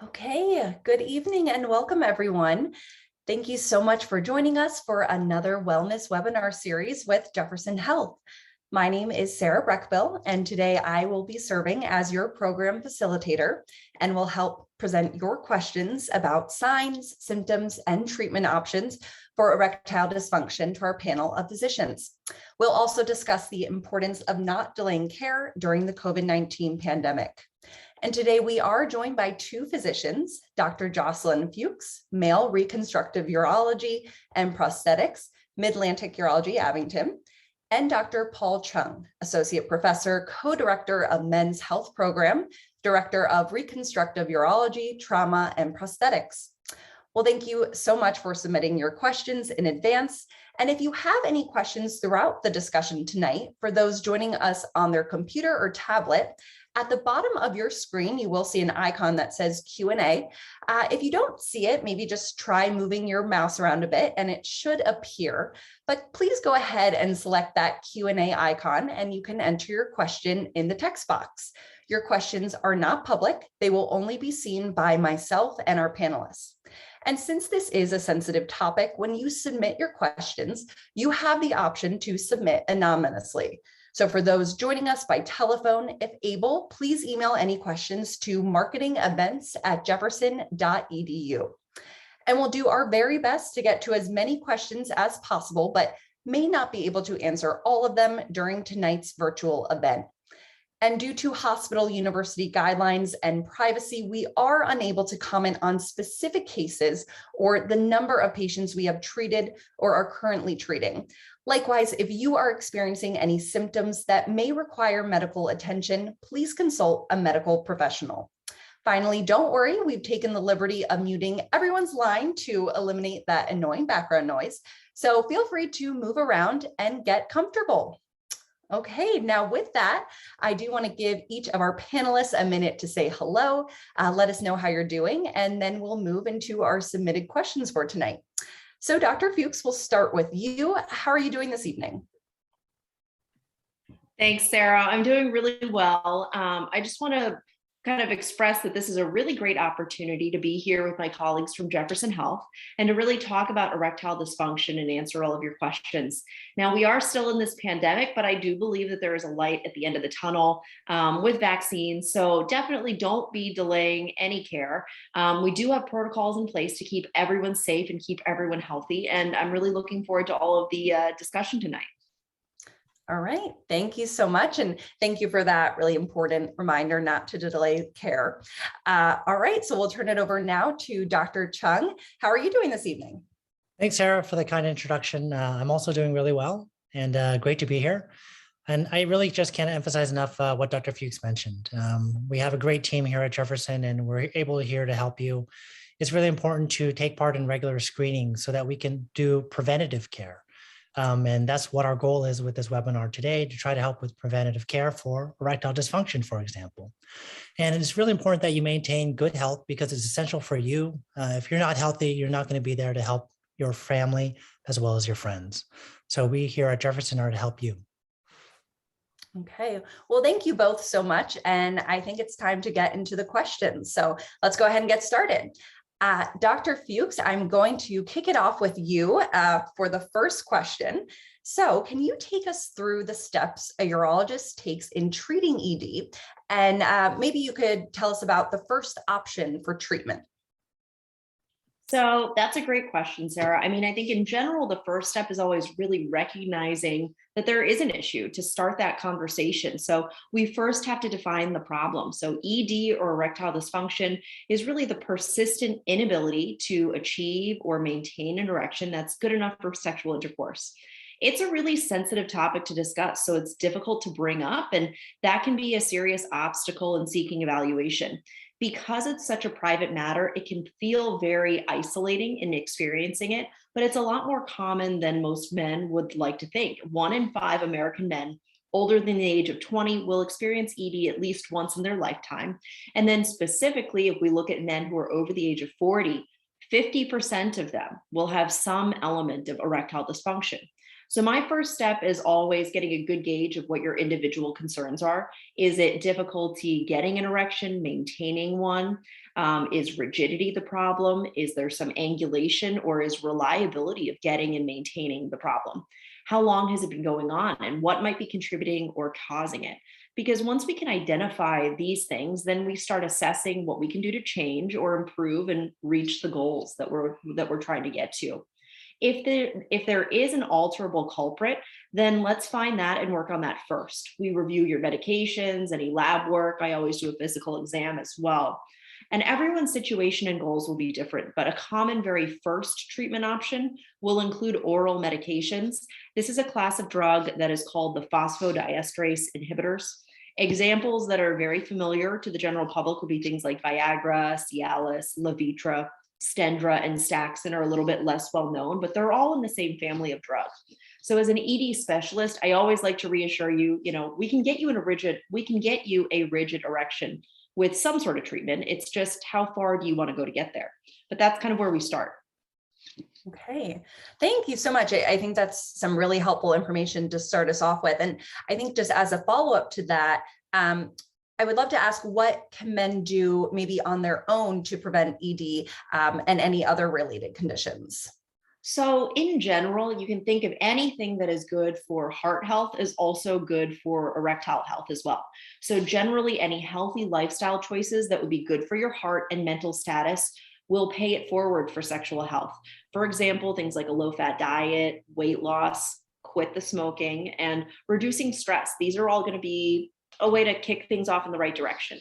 Okay, good evening and welcome everyone. Thank you so much for joining us for another wellness webinar series with Jefferson Health. My name is Sarah Breckbill, and today I will be serving as your program facilitator and will help present your questions about signs, symptoms, and treatment options for erectile dysfunction to our panel of physicians. We'll also discuss the importance of not delaying care during the COVID-19 pandemic. And today we are joined by two physicians, Dr. Jocelyn Fuchs, male reconstructive urology and prosthetics, Mid-Atlantic Urology, Abington, and Dr. Paul Chung, associate professor, co-director of Men's Health Program, director of reconstructive urology, trauma, and prosthetics. Well, thank you so much for submitting your questions in advance. And if you have any questions throughout the discussion tonight, for those joining us on their computer or tablet, at the bottom of your screen, you will see an icon that says Q&A. If you don't see it, maybe just try moving your mouse around a bit and it should appear. But please go ahead and select that Q&A icon and you can enter your question in the text box. Your questions are not public. They will only be seen by myself and our panelists. And since this is a sensitive topic, when you submit your questions, you have the option to submit anonymously. So for those joining us by telephone, if able, please email any questions to marketingevents@jefferson.edu. And we'll do our very best to get to as many questions as possible, but may not be able to answer all of them during tonight's virtual event. And due to hospital university guidelines and privacy, we are unable to comment on specific cases or the number of patients we have treated or are currently treating. Likewise, if you are experiencing any symptoms that may require medical attention, please consult a medical professional. Finally, don't worry, we've taken the liberty of muting everyone's line to eliminate that annoying background noise. So feel free to move around and get comfortable. Okay, now with that, I do want to give each of our panelists a minute to say hello, let us know how you're doing, and then we'll move into our submitted questions for tonight. So Dr. Fuchs, we'll start with you. How are you doing this evening? Thanks, Sarah. I'm doing really well. I just want to kind of express that this is a really great opportunity to be here with my colleagues from Jefferson Health and to really talk about erectile dysfunction and answer all of your questions. Now, we are still in this pandemic, but I do believe that there is a light at the end of the tunnel with vaccines. So definitely don't be delaying any care. We do have protocols in place to keep everyone safe and keep everyone healthy. And I'm really looking forward to all of the discussion tonight. All right, thank you so much. And thank you for that really important reminder not to delay care. All right, so we'll turn it over now to Dr. Chung. How are you doing this evening? Thanks, Sarah, for the kind introduction. I'm also doing really well and great to be here. And I really just can't emphasize enough what Dr. Fuchs mentioned. We have a great team here at Jefferson and we're able here to help you. It's really important to take part in regular screening so that we can do preventative care. And that's what our goal is with this webinar today, to try to help with preventative care for erectile dysfunction, for example. And it's really important that you maintain good health because it's essential for you. If you're not healthy, you're not going to be there to help your family as well as your friends. So we here at Jefferson are to help you. Okay, well, thank you both so much. And I think it's time to get into the questions. So let's go ahead and get started. Dr. Fuchs, I'm going to kick it off with you for the first question. So can you take us through the steps a urologist takes in treating ED? And maybe you could tell us about the first option for treatment. So that's a great question, Sarah. I mean, I think in general, the first step is always really recognizing that there is an issue to start that conversation. So we first have to define the problem. So ED or erectile dysfunction is really the persistent inability to achieve or maintain an erection that's good enough for sexual intercourse. It's a really sensitive topic to discuss, so it's difficult to bring up, and that can be a serious obstacle in seeking evaluation. Because it's such a private matter, it can feel very isolating in experiencing it, but it's a lot more common than most men would like to think. 1 in 5 American men older than the age of 20 will experience ED at least once in their lifetime. And then specifically, if we look at men who are over the age of 40, 50% of them will have some element of erectile dysfunction. So my first step is always getting a good gauge of what your individual concerns are. Is it difficulty getting an erection, maintaining one? Is rigidity the problem? Is there some angulation, or is reliability of getting and maintaining the problem? How long has it been going on, and what might be contributing or causing it? Because once we can identify these things, then we start assessing what we can do to change or improve and reach the goals that we're trying to get to. If there is an alterable culprit, then let's find that and work on that first. We review your medications, any lab work. I always do a physical exam as well. And everyone's situation and goals will be different, but a common very first treatment option will include oral medications. This is a class of drug that is called the phosphodiesterase inhibitors. Examples that are very familiar to the general public will be things like Viagra, Cialis, Levitra, Stendra, and Staxin are a little bit less well known, but they're all in the same family of drugs. So as an ED specialist, I always like to reassure you, we can get you a rigid erection with some sort of treatment. It's just how far do you want to go to get there? But that's kind of where we start. Okay, thank you so much. I think that's some really helpful information to start us off with. And I think just as a follow-up to that, I would love to ask, what can men do maybe on their own to prevent ED and any other related conditions? So in general, you can think of anything that is good for heart health is also good for erectile health as well. So generally, any healthy lifestyle choices that would be good for your heart and mental status will pay it forward for sexual health. For example, things like a low-fat diet, weight loss, quit the smoking, and reducing stress. These are all going to be a way to kick things off in the right direction.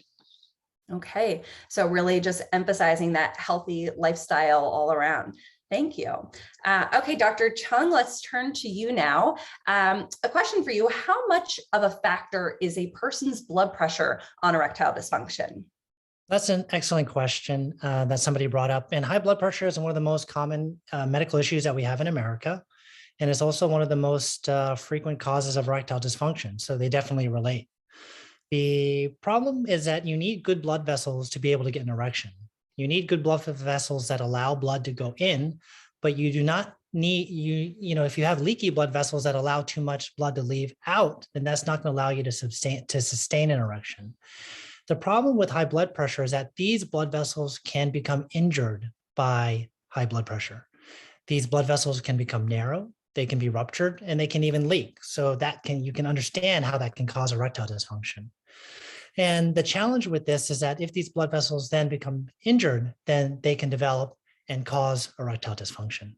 Okay, so really just emphasizing that healthy lifestyle all around. Thank you. Okay, Dr. Chung, let's turn to you now. A question for you: how much of a factor is a person's blood pressure on erectile dysfunction? That's an excellent question that somebody brought up. And high blood pressure is one of the most common medical issues that we have in America. And it's also one of the most frequent causes of erectile dysfunction. So they definitely relate. The problem is that you need good blood vessels to be able to get an erection. You need good blood vessels that allow blood to go in, but you do not need, if you have leaky blood vessels that allow too much blood to leave out, then that's not going to allow you to sustain an erection. The problem with high blood pressure is that these blood vessels can become injured by high blood pressure. These blood vessels can become narrow, they can be ruptured, and they can even leak. So you can understand how that can cause erectile dysfunction. And the challenge with this is that if these blood vessels then become injured, then they can develop and cause erectile dysfunction.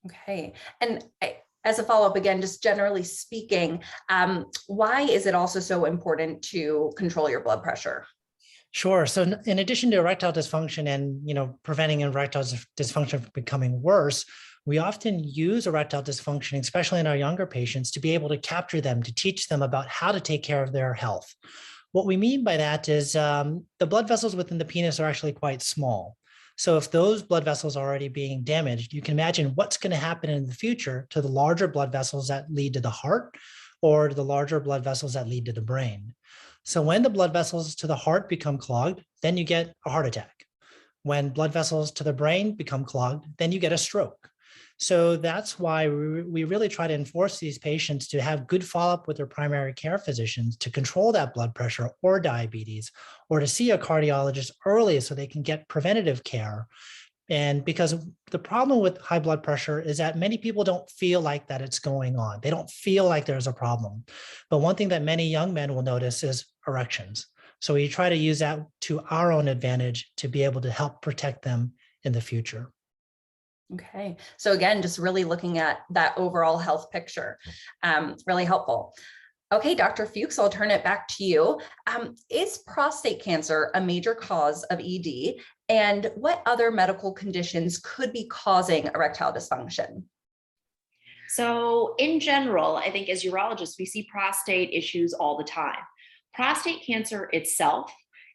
Okay. And as a follow-up, again, just generally speaking, why is it also so important to control your blood pressure? Sure. So in addition to erectile dysfunction and, preventing erectile dysfunction from becoming worse, we often use erectile dysfunction, especially in our younger patients, to be able to capture them, to teach them about how to take care of their health. What we mean by that is the blood vessels within the penis are actually quite small. So if those blood vessels are already being damaged, you can imagine what's going to happen in the future to the larger blood vessels that lead to the heart or the larger blood vessels that lead to the brain. So when the blood vessels to the heart become clogged, then you get a heart attack. When blood vessels to the brain become clogged, then you get a stroke. So that's why we really try to enforce these patients to have good follow-up with their primary care physicians to control that blood pressure or diabetes, or to see a cardiologist early so they can get preventative care. And because the problem with high blood pressure is that many people don't feel like that it's going on. They don't feel like there's a problem. But one thing that many young men will notice is erections. So we try to use that to our own advantage to be able to help protect them in the future. Okay. So again, just really looking at that overall health picture, really helpful. Okay, Dr. Fuchs, I'll turn it back to you. Is prostate cancer a major cause of ED? And what other medical conditions could be causing erectile dysfunction? So in general, I think as urologists, we see prostate issues all the time. Prostate cancer itself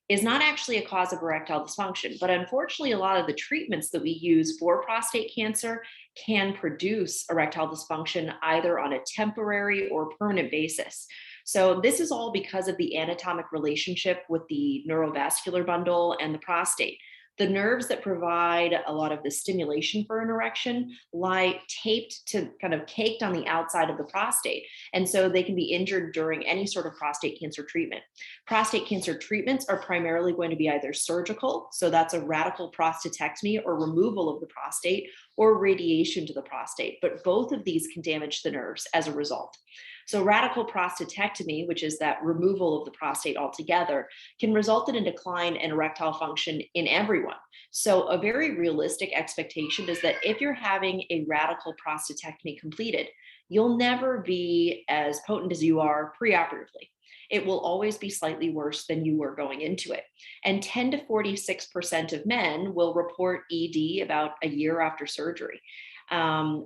is not actually a cause of erectile dysfunction, but unfortunately, a lot of the treatments that we use for prostate cancer can produce erectile dysfunction either on a temporary or permanent basis. So this is all because of the anatomic relationship with the neurovascular bundle and the prostate. The nerves that provide a lot of the stimulation for an erection lie taped to kind of caked on the outside of the prostate. And so they can be injured during any sort of prostate cancer treatment. Prostate cancer treatments are primarily going to be either surgical, so that's a radical prostatectomy or removal of the prostate, or radiation to the prostate. But both of these can damage the nerves as a result. So radical prostatectomy, which is that removal of the prostate altogether, can result in a decline in erectile function in everyone. So a very realistic expectation is that if you're having a radical prostatectomy completed, you'll never be as potent as you are preoperatively. It will always be slightly worse than you were going into it. And 10 to 46% of men will report ED about a year after surgery.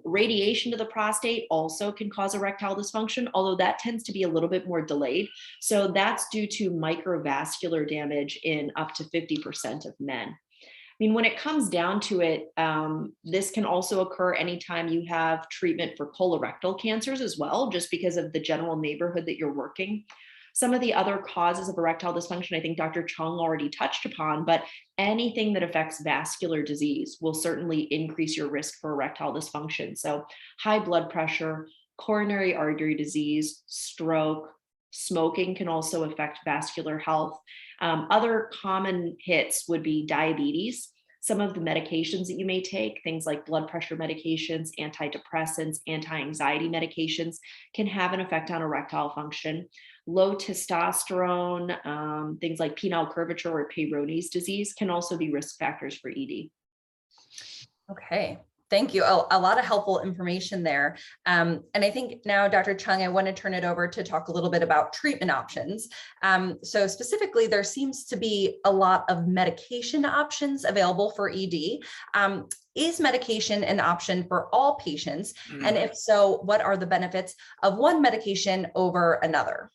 Radiation to the prostate also can cause erectile dysfunction, although that tends to be a little bit more delayed. So that's due to microvascular damage in up to 50% of men. I mean, when it comes down to it, this can also occur anytime you have treatment for colorectal cancers as well, just because of the general neighborhood that you're working. Some of the other causes of erectile dysfunction, I think Dr. Chung already touched upon, but anything that affects vascular disease will certainly increase your risk for erectile dysfunction. So high blood pressure, coronary artery disease, stroke, smoking can also affect vascular health. Other common hits would be diabetes. Some of the medications that you may take, things like blood pressure medications, antidepressants, anti-anxiety medications, can have an effect on erectile function. Low testosterone, things like penile curvature or Peyronie's disease can also be risk factors for ED. Okay. Thank you. A lot of helpful information there. And I think now, Dr. Chung, I want to turn it over to talk a little bit about treatment options. So specifically, there seems to be a lot of medication options available for ED. Is medication an option for all patients? And if so, what are the benefits of one medication over another?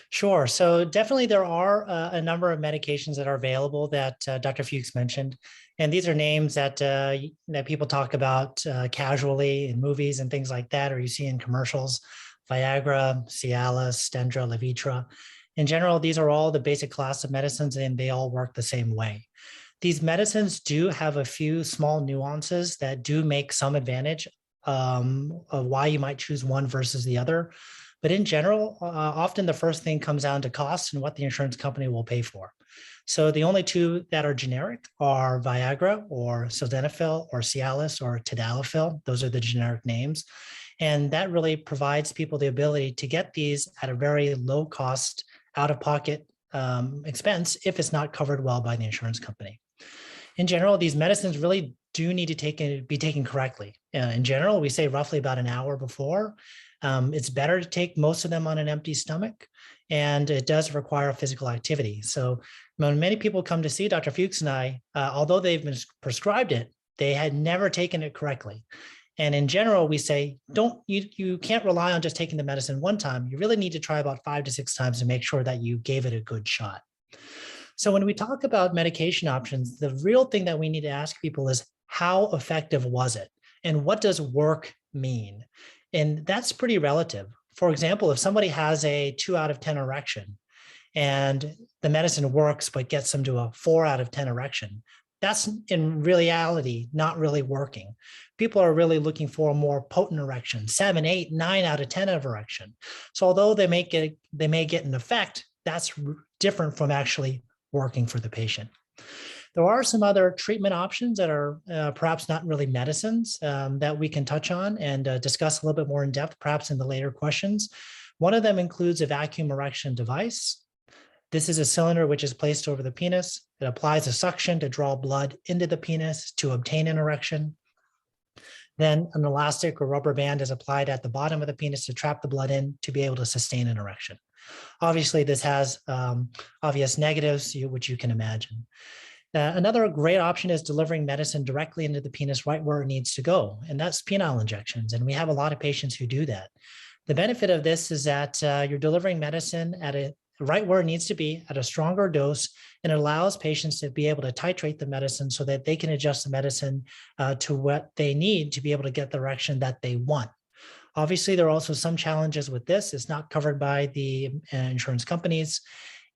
Sure. So definitely there are a number of medications that are available that Dr. Fuchs mentioned. And these are names that that people talk about casually in movies and things like that, or you see in commercials: Viagra, Cialis, Stendra, Levitra. In general, these are all the basic class of medicines, and they all work the same way. These medicines do have a few small nuances that do make some advantage of why you might choose one versus the other. But in general, often the first thing comes down to cost and what the insurance company will pay for. So the only two that are generic are Viagra or sildenafil or Cialis or tadalafil. Those are the generic names. And that really provides people the ability to get these at a very low cost, out-of-pocket expense if it's not covered well by the insurance company. In general, these medicines really do need to be taken correctly. In general, we say roughly about an hour before. It's better to take most of them on an empty stomach, and it does require physical activity. So when many people come to see Dr. Fuchs and I, although they've been prescribed it, they had never taken it correctly. And in general, we say, you can't rely on just taking the medicine one time. You really need to try about 5 to 6 times to make sure that you gave it a good shot. So when we talk about medication options, the real thing that we need to ask people is, how effective was it? And what does work mean? And that's pretty relative. For example, if somebody has a 2 out of 10 erection and the medicine works, but gets them to a 4 out of 10 erection, that's in reality not really working. People are really looking for a more potent erection, 7, 8, 9 out of 10 of erection. So although they may get an effect, that's different from actually working for the patient. There are some other treatment options that are perhaps not really medicines that we can touch on and discuss a little bit more in depth, perhaps in the later questions. One of them includes a vacuum erection device. This is a cylinder which is placed over the penis. It applies a suction to draw blood into the penis to obtain an erection. Then an elastic or rubber band is applied at the bottom of the penis to trap the blood in to be able to sustain an erection. Obviously, this has obvious negatives, which you can imagine. Another great option is delivering medicine directly into the penis right where it needs to go, and that's penile injections. And we have a lot of patients who do that. The benefit of this is that you're delivering medicine at right where it needs to be at a stronger dose, and it allows patients to be able to titrate the medicine so that they can adjust the medicine to what they need to be able to get the erection that they want. Obviously, there are also some challenges with this. It's not covered by the insurance companies.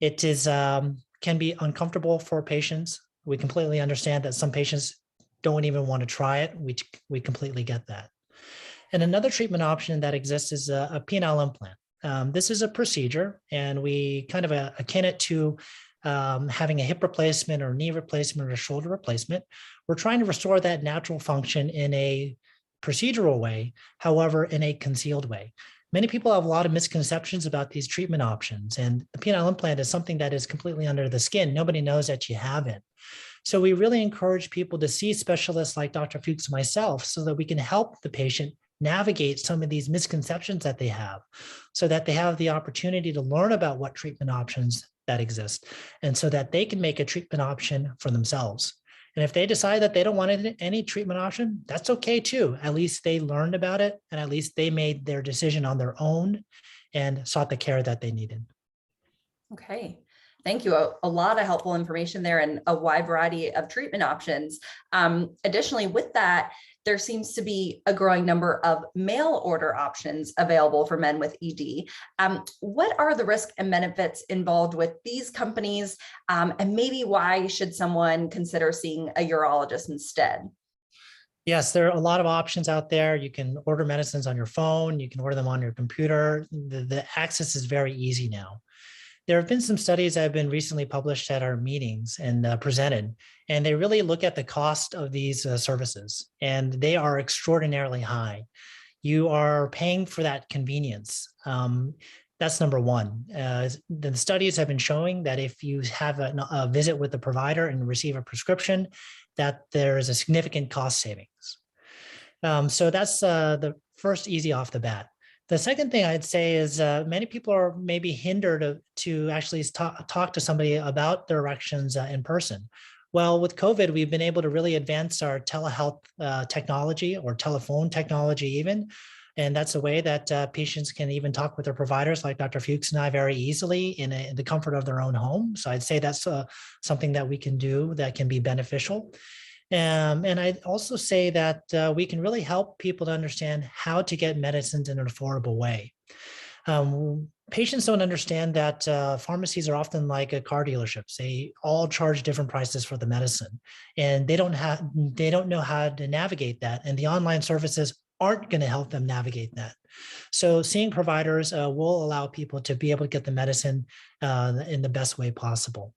It is can be uncomfortable for patients. We completely understand that some patients don't even want to try it. We completely get that. And another treatment option that exists is a penile implant. This is a procedure, and we kind of akin it to having a hip replacement or knee replacement or shoulder replacement. We're trying to restore that natural function in a procedural way, however, in a concealed way. Many people have a lot of misconceptions about these treatment options, and the penile implant is something that is completely under the skin. Nobody knows that you have it. So we really encourage people to see specialists like Dr. Fuchs and myself so that we can help the patient navigate some of these misconceptions that they have, so that they have the opportunity to learn about what treatment options that exist, and so that they can make a treatment option for themselves. And if they decide that they don't want any treatment option, that's okay too. At least they learned about it, and at least they made their decision on their own and sought the care that they needed. Okay. Thank you. A lot of helpful information there and a wide variety of treatment options. Additionally, with that, there seems to be a growing number of mail order options available for men with ED. What are the risks and benefits involved with these companies? And maybe why should someone consider seeing a urologist instead? Yes, there are a lot of options out there. You can order medicines on your phone. You can order them on your computer. The access is very easy now. There have been some studies that have been recently published at our meetings and presented, and they really look at the cost of these services, and they are extraordinarily high. You are paying for that convenience. That's number one. The studies have been showing that if you have a visit with the provider and receive a prescription, that there is a significant cost savings. So that's the first easy off the bat. The second thing I'd say is many people are maybe hindered to actually talk to somebody about their erections in person. Well, with COVID, we've been able to really advance our telehealth technology or telephone technology even. And that's a way that patients can even talk with their providers like Dr. Fuchs and I very easily in the comfort of their own home. So I'd say that's something that we can do that can be beneficial. And I'd also say that we can really help people to understand how to get medicines in an affordable way. Patients don't understand that pharmacies are often like car dealerships. They all charge different prices for the medicine, and they don't know how to navigate that. And the online services aren't going to help them navigate that. So seeing providers will allow people to be able to get the medicine in the best way possible.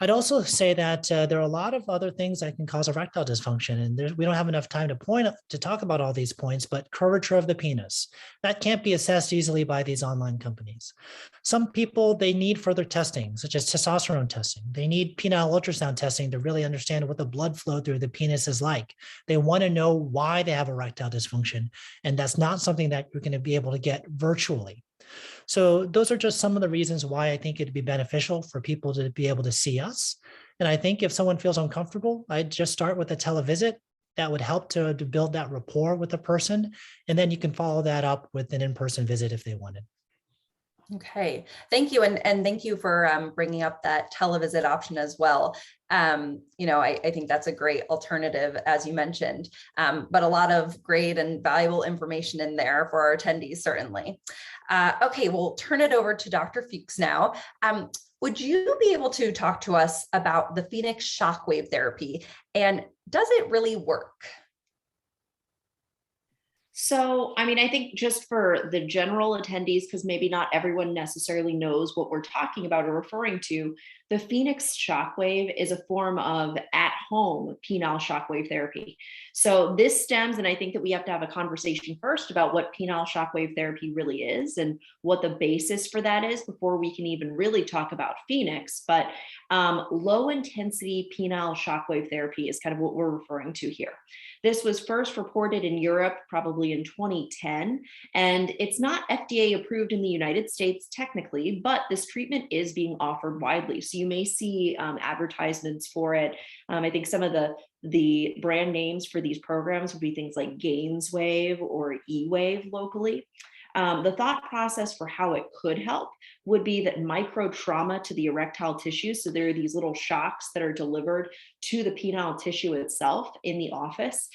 I'd also say that there are a lot of other things that can cause erectile dysfunction, and we don't have enough time to talk about all these points, but curvature of the penis, that can't be assessed easily by these online companies. Some people, they need further testing, such as testosterone testing. They need penile ultrasound testing to really understand what the blood flow through the penis is like. They want to know why they have erectile dysfunction, and that's not something that you're going to be able to get virtually. So those are just some of the reasons why I think it'd be beneficial for people to be able to see us. And I think if someone feels uncomfortable, I'd just start with a televisit. That would help to build that rapport with the person. And then you can follow that up with an in-person visit if they wanted. Okay, thank you. And thank you for bringing up that televisit option as well. I think that's a great alternative, as you mentioned, but a lot of great and valuable information in there for our attendees, certainly. Okay, we'll turn it over to Dr. Fuchs now. Would you be able to talk to us about the Phoenix shockwave therapy, and does it really work? So, I think just for the general attendees, because maybe not everyone necessarily knows what we're talking about or referring to, the Phoenix shockwave is a form of at-home penile shockwave therapy. So this stems, and I think that we have to have a conversation first about what penile shockwave therapy really is and what the basis for that is before we can even really talk about Phoenix. But low intensity penile shockwave therapy is kind of what we're referring to here. This was first reported in Europe probably in 2010, and it's not FDA approved in the United States technically, but this treatment is being offered widely. So you may see advertisements for it. I think some of the brand names for these programs would be things like Gainswave or E-Wave locally. The thought process for how it could help would be that micro trauma to the erectile tissue. So there are these little shocks that are delivered to the penile tissue itself in the office.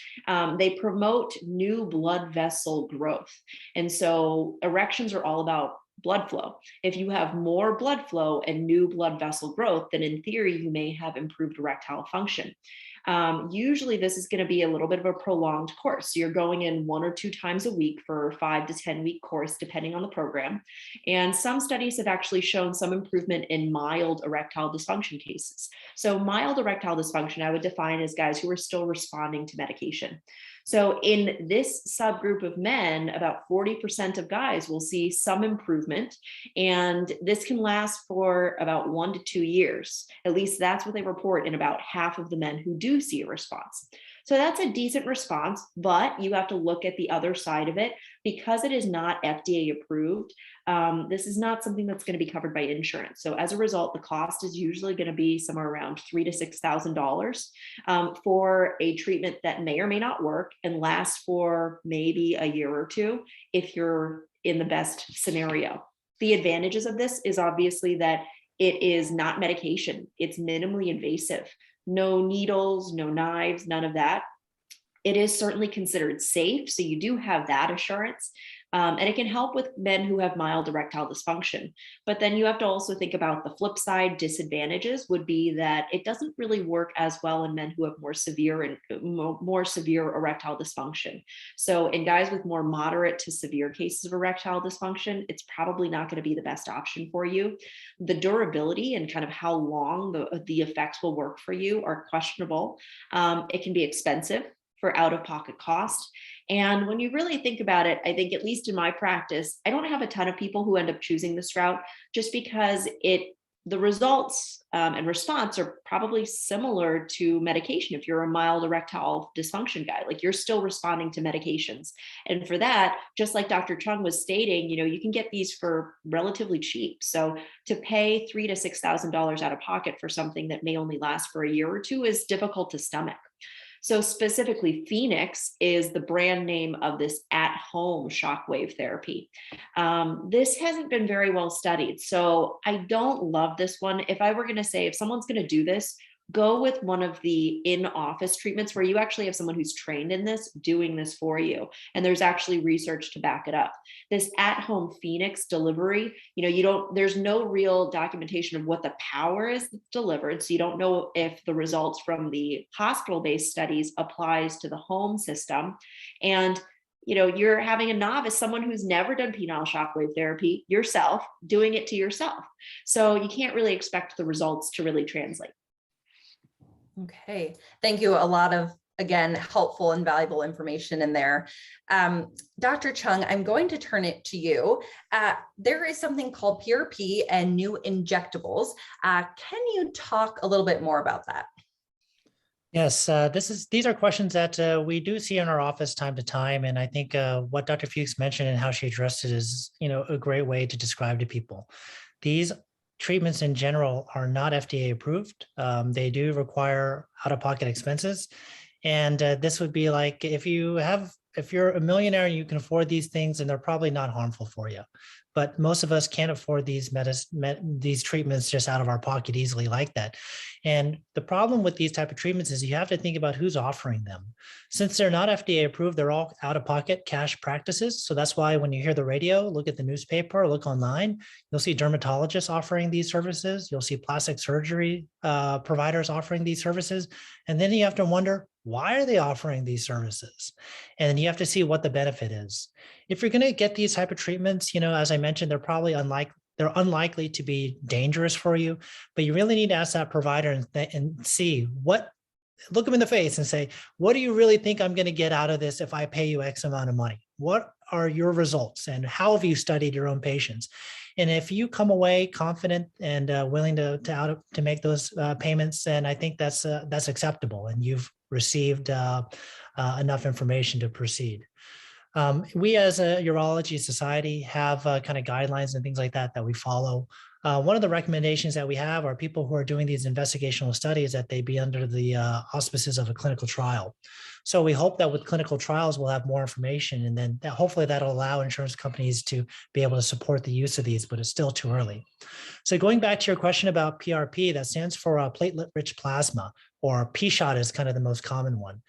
They promote new blood vessel growth. And so erections are all about blood flow. If you have more blood flow and new blood vessel growth, then in theory, you may have improved erectile function. Usually this is going to be a little bit of a prolonged course. So you're going in 1 or 2 times a week for a 5 to 10 week course, depending on the program. And some studies have actually shown some improvement in mild erectile dysfunction cases. So mild erectile dysfunction, I would define as guys who are still responding to medication. So in this subgroup of men, about 40% of guys will see some improvement, and this can last for about 1 to 2 years. At least that's what they report in about half of the men who do see a response. So that's a decent response, but you have to look at the other side of it. Because it is not FDA approved, this is not something that's going to be covered by insurance. So as a result, the cost is usually going to be somewhere around $3,000 to $6,000 for a treatment that may or may not work and last for maybe a year or 2 if you're in the best scenario. The advantages of this is obviously that it is not medication. It's minimally invasive. No needles, no knives, none of that. It is certainly considered safe, so you do have that assurance. And it can help with men who have mild erectile dysfunction. But then you have to also think about the flip side. Disadvantages would be that it doesn't really work as well in men who have more severe erectile dysfunction. So in guys with more moderate to severe cases of erectile dysfunction, it's probably not going to be the best option for you. The durability and kind of how long the effects will work for you are questionable. It can be expensive for out-of-pocket cost. And when you really think about it, I think at least in my practice, I don't have a ton of people who end up choosing this route just because the results and response are probably similar to medication. If you're a mild erectile dysfunction guy, like you're still responding to medications. And for that, just like Dr. Chung was stating, you can get these for relatively cheap. So to pay $3,000 to $6,000 out of pocket for something that may only last for a year or 2 is difficult to stomach. So specifically, Phoenix is the brand name of this at-home shockwave therapy. This hasn't been very well studied, so I don't love this one. If I were going to say, if someone's going to do this, go with one of the in-office treatments where you actually have someone who's trained in this doing this for you. And there's actually research to back it up. This at-home Phoenix delivery, there's no real documentation of what the power is that's delivered. So you don't know if the results from the hospital-based studies applies to the home system. And you're having a novice, someone who's never done penile shockwave therapy yourself, doing it to yourself. So you can't really expect the results to really translate. Okay, thank you. A lot of, again, helpful and valuable information in there. Dr. Chung, I'm going to turn it to you. There is something called PRP and New Injectables. Can you talk a little bit more about that? Yes, these are questions that we do see in our office time to time, and I think what Dr. Fuchs mentioned and how she addressed it is, a great way to describe to people. These treatments in general are not FDA approved. They do require out-of-pocket expenses. And this would be like if you're a millionaire and you can afford these things, and they're probably not harmful for you. But most of us can't afford these treatments just out of our pocket easily like that. And the problem with these type of treatments is you have to think about who's offering them. Since they're not FDA approved, they're all out-of-pocket cash practices. So that's why when you hear the radio, look at the newspaper, look online, you'll see dermatologists offering these services. You'll see plastic surgery providers offering these services. And then you have to wonder, why are they offering these services? And then you have to see what the benefit is. If you're going to get these type of treatments, as I mentioned, they're probably unlikely to be dangerous for you, but you really need to ask that provider and see look them in the face and say, what do you really think I'm going to get out of this if I pay you X amount of money? What are your results and how have you studied your own patients? And if you come away confident and willing to make those payments, then I think that's acceptable and you've received enough information to proceed. We as a urology society have kind of guidelines and things like that we follow. One of the recommendations that we have are people who are doing these investigational studies that they be under the auspices of a clinical trial. So we hope that with clinical trials, we'll have more information and then hopefully that'll allow insurance companies to be able to support the use of these, but it's still too early. So going back to your question about PRP, that stands for platelet-rich plasma, or P-shot is kind of the most common one.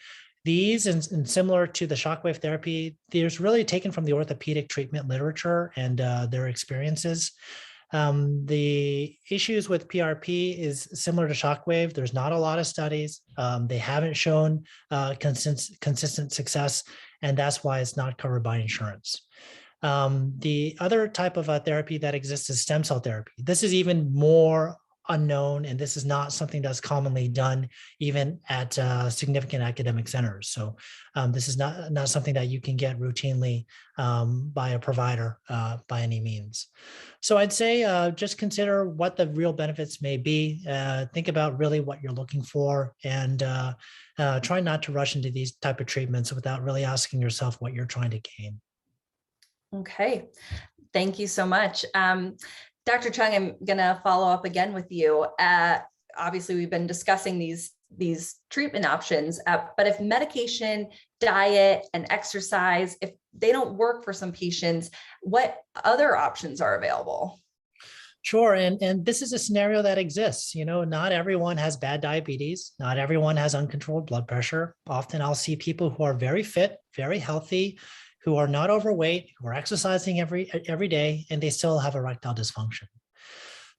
These, and similar to the shockwave therapy, there's really taken from the orthopedic treatment literature and their experiences. The issues with PRP is similar to shockwave. There's not a lot of studies. They haven't shown consistent success, and that's why it's not covered by insurance. The other type of therapy that exists is stem cell therapy. This is even more unknown, and this is not something that's commonly done even at significant academic centers. So this is not something that you can get routinely by a provider by any means. So I'd say just consider what the real benefits may be. Think about really what you're looking for, and try not to rush into these type of treatments without really asking yourself what you're trying to gain. Okay, thank you so much. Dr. Chung, I'm going to follow up again with you. Obviously, we've been discussing these treatment options, but if medication, diet, and exercise, if they don't work for some patients, what other options are available? Sure, and this is a scenario that exists. You know, not everyone has bad diabetes. Not everyone has uncontrolled blood pressure. Often I'll see people who are very fit, very healthy, who are not overweight, who are exercising every day, and they still have erectile dysfunction.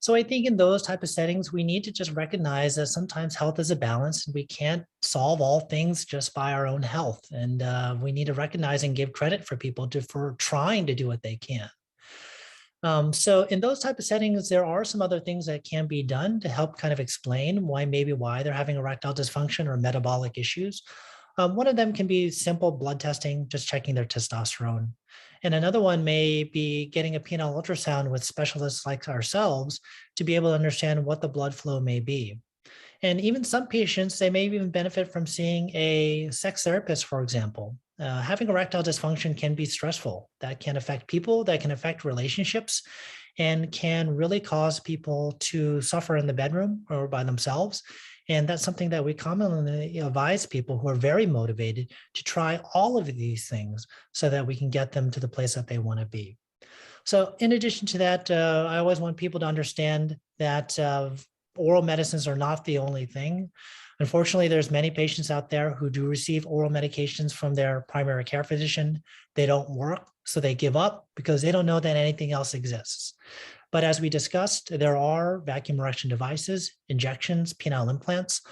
So I think in those type of settings, we need to just recognize that sometimes health is a balance, and we can't solve all things just by our own health. And we need to recognize and give credit for people for trying to do what they can. So in those type of settings, there are some other things that can be done to help kind of explain why they're having erectile dysfunction or metabolic issues. One of them can be simple blood testing, just checking their testosterone. And another one may be getting a penile ultrasound with specialists like ourselves to be able to understand what the blood flow may be. And even some patients, they may even benefit from seeing a sex therapist, for example. Having erectile dysfunction can be stressful. That can affect people, that can affect relationships, and can really cause people to suffer in the bedroom or by themselves. And that's something that we commonly advise people who are very motivated to try all of these things so that we can get them to the place that they want to be. So in addition to that, I always want people to understand that oral medicines are not the only thing. Unfortunately, there's many patients out there who do receive oral medications from their primary care physician. They don't work, so they give up because they don't know that anything else exists. But as we discussed, there are vacuum erection devices, injections, penile implants.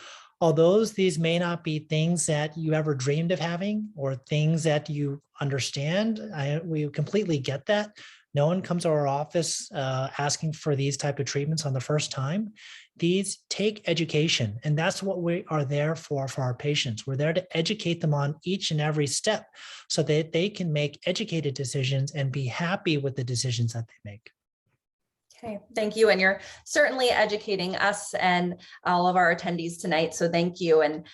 Although these may not be things that you ever dreamed of having or things that you understand, we completely get that. No one comes to our office asking for these type of treatments on the first time. These take education, and that's what we are there for our patients. We're there to educate them on each and every step so that they can make educated decisions and be happy with the decisions that they make. Okay, thank you. And you're certainly educating us and all of our attendees tonight. So thank you. And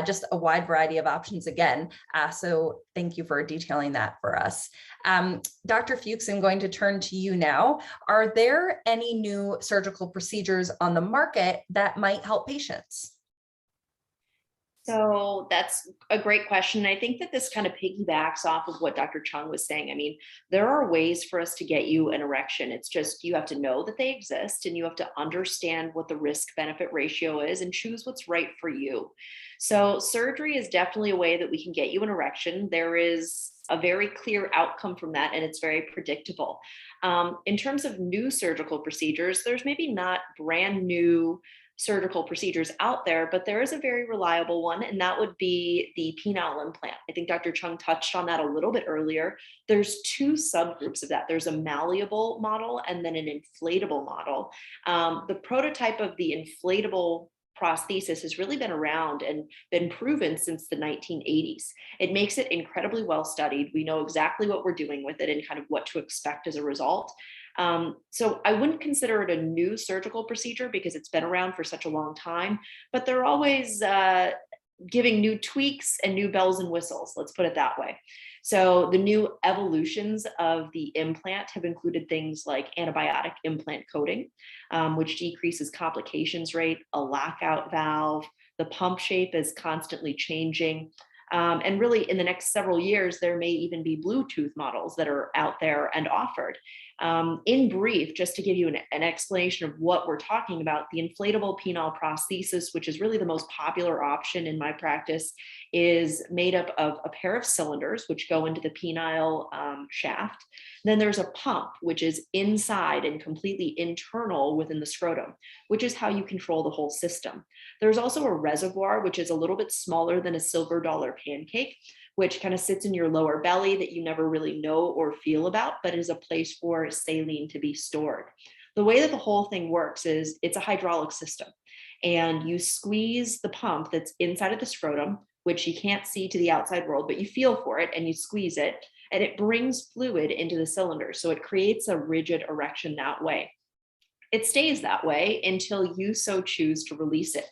just a wide variety of options again. So thank you for detailing that for us. Dr. Fuchs, I'm going to turn to you now. Are there any new surgical procedures on the market that might help patients? So that's a great question. I think that this kind of piggybacks off of what Dr. Chung was saying. I mean, there are ways for us to get you an erection. It's just you have to know that they exist and you have to understand what the risk benefit ratio is and choose what's right for you. So surgery is definitely a way that we can get you an erection. There is a very clear outcome from that, and it's very predictable. In terms of new surgical procedures, there's maybe not brand new surgical procedures out there, but there is a very reliable one, and that would be the penile implant. I think Dr. Chung touched on that a little bit earlier. There's two subgroups of that. There's a malleable model and then an inflatable model. The prototype of the inflatable prosthesis has really been around and been proven since the 1980s. It makes it incredibly well studied. We know exactly what we're doing with it and kind of what to expect as a result. So I wouldn't consider it a new surgical procedure because it's been around for such a long time, but they're always giving new tweaks and new bells and whistles, let's put it that way. So the new evolutions of the implant have included things like antibiotic implant coating, which decreases complications rate, a lockout valve, the pump shape is constantly changing. And really in the next several years, there may even be Bluetooth models that are out there and offered. In brief, just to give you an explanation of what we're talking about, the inflatable penile prosthesis, which is really the most popular option in my practice, is made up of a pair of cylinders which go into the penile shaft. Then there's a pump, which is inside and completely internal within the scrotum, which is how you control the whole system. There's also a reservoir, which is a little bit smaller than a silver dollar pancake, which kind of sits in your lower belly that you never really know or feel about, but is a place for saline to be stored. The way that the whole thing works is it's a hydraulic system, and you squeeze the pump that's inside of the scrotum, which you can't see to the outside world, but you feel for it and you squeeze it, and it brings fluid into the cylinder. So it creates a rigid erection that way. It stays that way until you so choose to release it.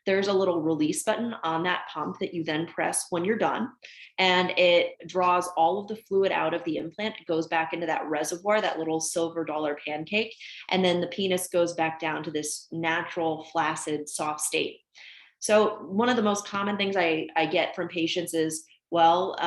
There's a little release button on that pump that you then press when you're done, and it draws all of the fluid out of the implant. It goes back into that reservoir, that little silver dollar pancake, and then the penis goes back down to this natural, flaccid, soft state. So one of the most common things I get from patients is, well,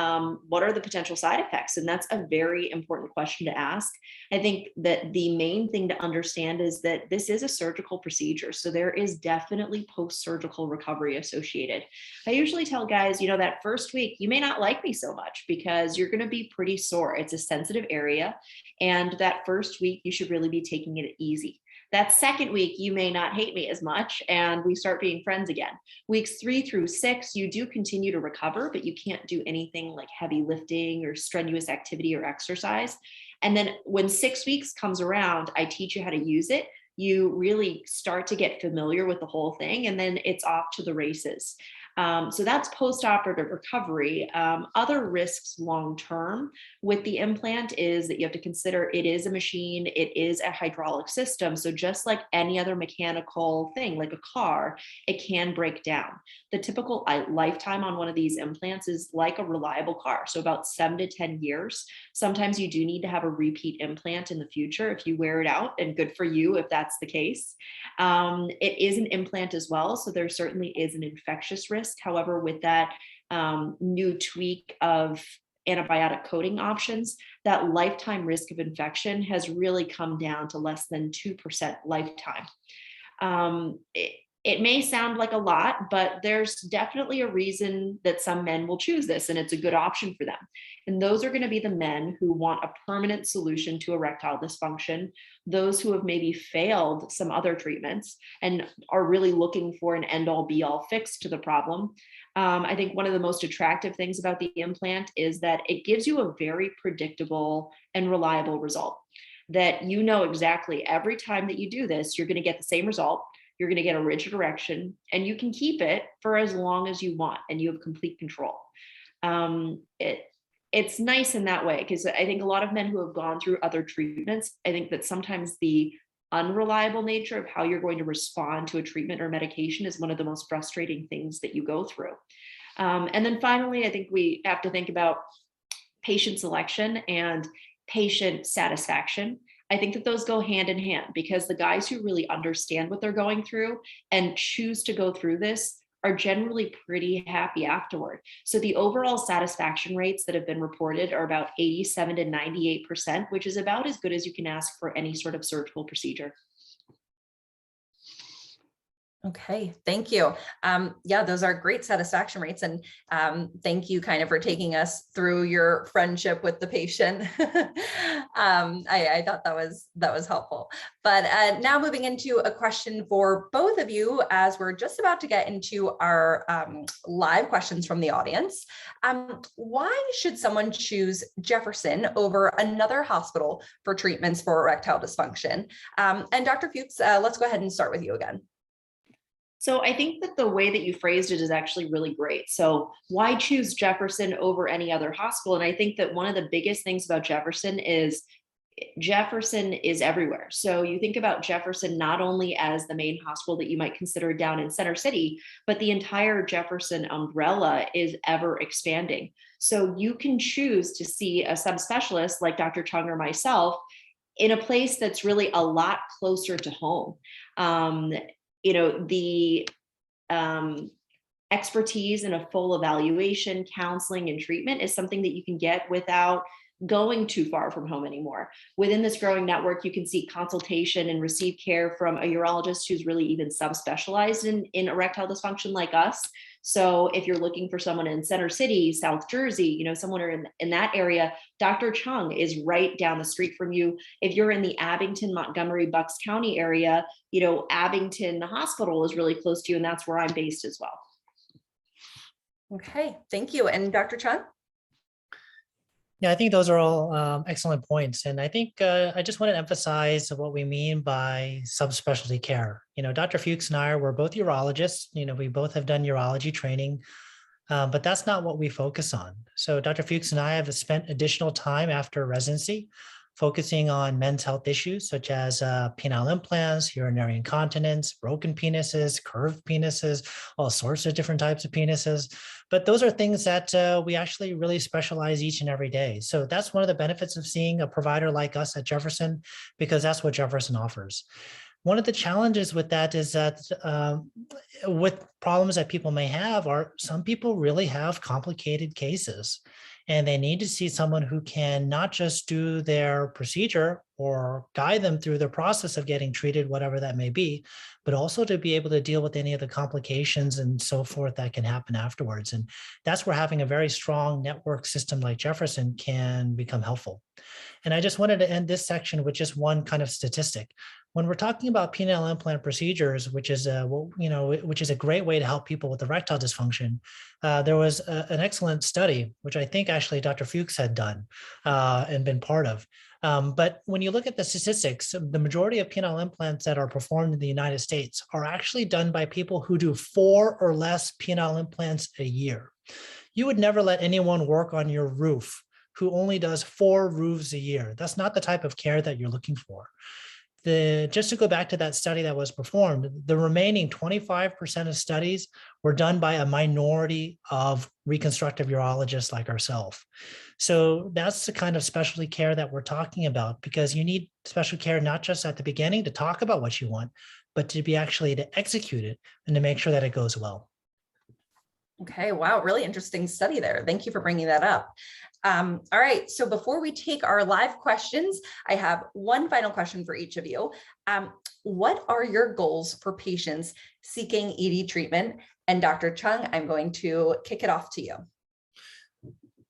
what are the potential side effects? And that's a very important question to ask. I think that the main thing to understand is that this is a surgical procedure. So there is definitely post-surgical recovery associated. I usually tell guys, that first week, you may not like me so much because you're going to be pretty sore. It's a sensitive area. And that first week, you should really be taking it easy. That second week, you may not hate me as much, and we start being friends again. Weeks 3 through 6, you do continue to recover, but you can't do anything like heavy lifting or strenuous activity or exercise. And then when 6 weeks comes around, I teach you how to use it. You really start to get familiar with the whole thing, and then it's off to the races. So that's post-operative recovery. Other risks long-term with the implant is that you have to consider it is a machine, it is a hydraulic system. So just like any other mechanical thing, like a car, it can break down. The typical lifetime on one of these implants is like a reliable car, so about 7 to 10 years. Sometimes you do need to have a repeat implant in the future if you wear it out, and good for you if that's the case. It is an implant as well, so there certainly is an infectious risk. However, with that new tweak of antibiotic coating options, that lifetime risk of infection has really come down to less than 2% lifetime. It may sound like a lot, but there's definitely a reason that some men will choose this, and it's a good option for them. And those are going to be the men who want a permanent solution to erectile dysfunction, those who have maybe failed some other treatments and are really looking for an end-all be-all fix to the problem. I think one of the most attractive things about the implant is that it gives you a very predictable and reliable result, that you know exactly every time that you do this, you're going to get the same result. You're going to get a rigid erection, and you can keep it for as long as you want, and you have complete control. It's nice in that way, because I think a lot of men who have gone through other treatments, I think that sometimes the unreliable nature of how you're going to respond to a treatment or medication is one of the most frustrating things that you go through. And then finally, I think we have to think about patient selection and patient satisfaction. I think that those go hand in hand, because the guys who really understand what they're going through and choose to go through this are generally pretty happy afterward. So the overall satisfaction rates that have been reported are about 87 to 98%, which is about as good as you can ask for any sort of surgical procedure. Okay, thank you. Yeah, those are great satisfaction rates. And thank you kind of for taking us through your friendship with the patient. I thought that was helpful. But now moving into a question for both of you, as we're just about to get into our live questions from the audience. Why should someone choose Jefferson over another hospital for treatments for erectile dysfunction? And Dr. Fuchs, let's go ahead and start with you again. So I think that the way that you phrased it is actually really great. So why choose Jefferson over any other hospital? And I think that one of the biggest things about Jefferson is everywhere. So you think about Jefferson not only as the main hospital that you might consider down in Center City, but the entire Jefferson umbrella is ever expanding. So you can choose to see a subspecialist like Dr. Chung or myself in a place that's really a lot closer to home. The expertise and a full evaluation, counseling, and treatment is something that you can get without going too far from home anymore. Within this growing network, you can seek consultation and receive care from a urologist who's really even subspecialized in erectile dysfunction like us. So if you're looking for someone in Center City, South Jersey, someone in that area, Dr. Chung is right down the street from you. If you're in the Abington, Montgomery, Bucks County area, Abington Hospital is really close to you, and that's where I'm based as well. Okay, thank you. And Dr. Chung? Yeah, I think those are all excellent points. And I think I just want to emphasize what we mean by subspecialty care. Dr. Fuchs and I were both urologists. We both have done urology training, but that's not what we focus on. So Dr. Fuchs and I have spent additional time after residency focusing on men's health issues such as penile implants, urinary incontinence, broken penises, curved penises, all sorts of different types of penises. But those are things that we actually really specialize each and every day. So that's one of the benefits of seeing a provider like us at Jefferson, because that's what Jefferson offers. One of the challenges with that is that with problems that people may have are some people really have complicated cases, and they need to see someone who can not just do their procedure or guide them through the process of getting treated, whatever that may be, but also to be able to deal with any of the complications and so forth that can happen afterwards. And that's where having a very strong network system like Jefferson can become helpful. And I just wanted to end this section with just one kind of statistic. When we're talking about penile implant procedures, which is a great way to help people with erectile dysfunction, there was an excellent study, which I think actually Dr. Fuchs had done and been part of. But when you look at the statistics, the majority of penile implants that are performed in the United States are actually done by people who do 4 or less penile implants a year. You would never let anyone work on your roof who only does 4 roofs a year. That's not the type of care that you're looking for. Just to go back to that study that was performed, the remaining 25% of studies were done by a minority of reconstructive urologists like ourselves. So that's the kind of specialty care that we're talking about, because you need special care not just at the beginning to talk about what you want, but to be actually to execute it and to make sure that it goes well. Okay, wow, really interesting study there. Thank you for bringing that up. All right, so before we take our live questions, I have one final question for each of you. What are your goals for patients seeking ED treatment? And Dr. Chung, I'm going to kick it off to you.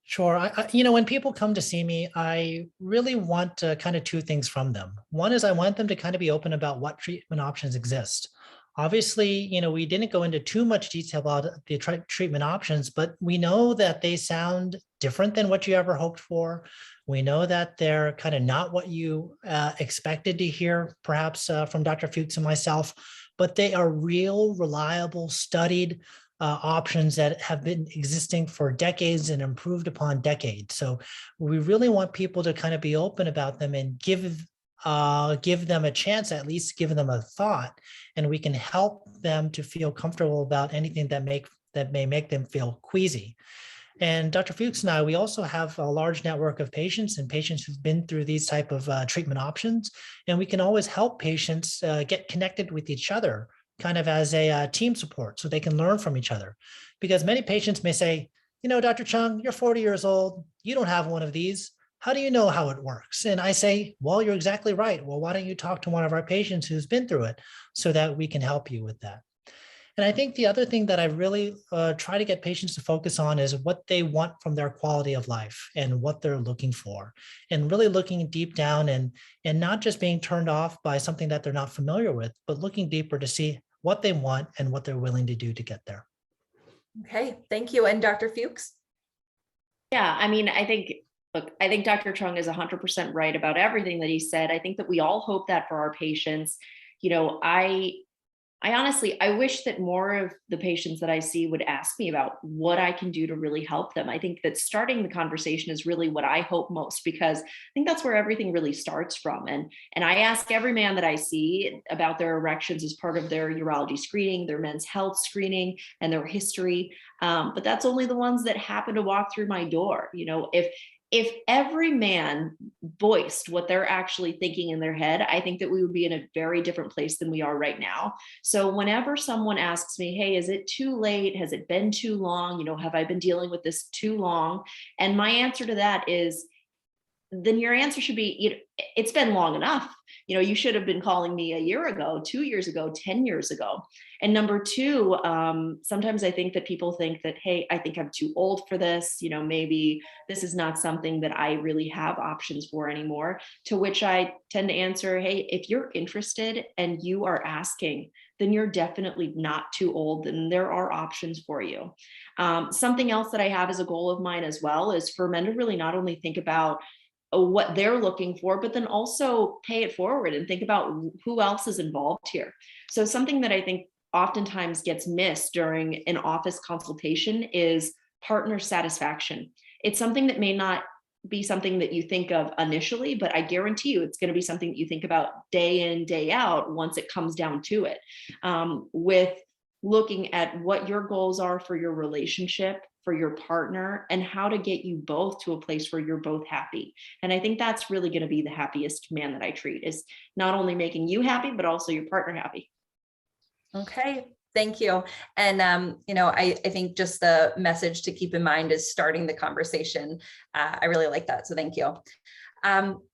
Sure. When people come to see me, I really want kind of 2 things from them. One is I want them to kind of be open about what treatment options exist. Obviously, we didn't go into too much detail about the treatment options, but we know that they sound different than what you ever hoped for. We know that they're kind of not what you expected to hear, perhaps from Dr. Fuchs and myself, but they are real, reliable, studied options that have been existing for decades and improved upon decades. So we really want people to kind of be open about them and give them a chance, at least give them a thought, and we can help them to feel comfortable about anything that may make them feel queasy. And Dr. Fuchs and I, we also have a large network of patients and patients who've been through these type of treatment options, and we can always help patients get connected with each other, kind of as a team support, so they can learn from each other. Because many patients may say, Dr. Chung, you're 40 years old, you don't have one of these. How do you know how it works? And I say, well, you're exactly right. Well, why don't you talk to one of our patients who's been through it so that we can help you with that? And I think the other thing that I really try to get patients to focus on is what they want from their quality of life and what they're looking for, and really looking deep down and not just being turned off by something that they're not familiar with, but looking deeper to see what they want and what they're willing to do to get there. Okay, thank you. And Dr. Fuchs? Yeah, I think Dr. Chung is 100% right about everything that he said. I think that we all hope that for our patients. I honestly, I wish that more of the patients that I see would ask me about what I can do to really help them. I think that starting the conversation is really what I hope most, because I think that's where everything really starts from. And I ask every man that I see about their erections as part of their urology screening, their men's health screening, and their history. But that's only the ones that happen to walk through my door. If every man voiced what they're actually thinking in their head, I think that we would be in a very different place than we are right now. So whenever someone asks me, hey, is it too late? Has it been too long? Have I been dealing with this too long? And my answer to that is, then your answer should be, it's been long enough. You should have been calling me a year ago, 2 years ago, 10 years ago. And number two, sometimes I think that people think that, hey, I think I'm too old for this. Maybe this is not something that I really have options for anymore. To which I tend to answer, hey, if you're interested and you are asking, then you're definitely not too old, and there are options for you. Something else that I have as a goal of mine as well is for men to really not only think about what they're looking for, but then also pay it forward and think about who else is involved here. So something that I think oftentimes gets missed during an office consultation is partner satisfaction. It's something that may not be something that you think of initially, but I guarantee you it's going to be something that you think about day in, day out once it comes down to it. With looking at what your goals are for your relationship, for your partner, and how to get you both to a place where you're both happy. And I think that's really going to be the happiest man that I treat, is not only making you happy, but also your partner happy. Okay, thank you. And, I think just the message to keep in mind is starting the conversation. I really like that. So thank you.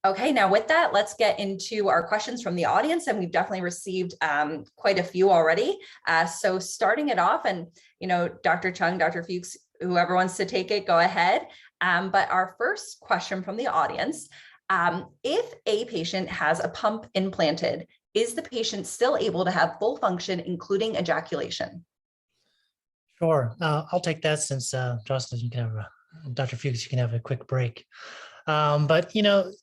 Okay, now with that, let's get into our questions from the audience. And we've definitely received quite a few already. So starting it off, and, Dr. Chung, Dr. Fuchs, whoever wants to take it, go ahead. But our first question from the audience, if a patient has a pump implanted, is the patient still able to have full function, including ejaculation? Sure. I'll take that since Jocelyn, you can have Dr. Fuchs, you can have a quick break. But,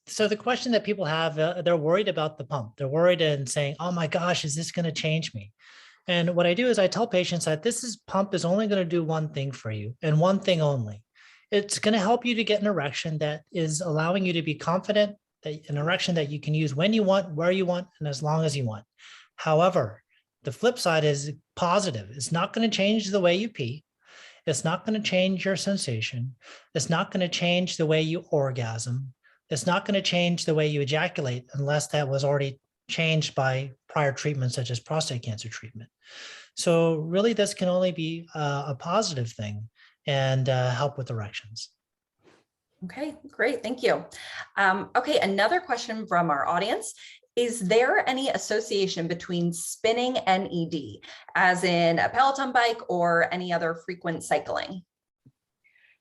so the question that people have, they're worried about the pump. They're worried and saying, oh my gosh, is this going to change me? And what I do is I tell patients that pump is only going to do one thing for you, and one thing only. It's going to help you to get an erection that is allowing you to be confident, that an erection that you can use when you want, where you want, and as long as you want. However, the flip side is positive. It's not going to change the way you pee. It's not going to change your sensation. It's not going to change the way you orgasm. It's not going to change the way you ejaculate unless that was already changed by prior treatment, such as prostate cancer treatment. So really, this can only be a positive thing and help with erections. Okay, great. Thank you. Okay, another question from our audience. Is there any association between spinning and ED, as in a Peloton bike or any other frequent cycling?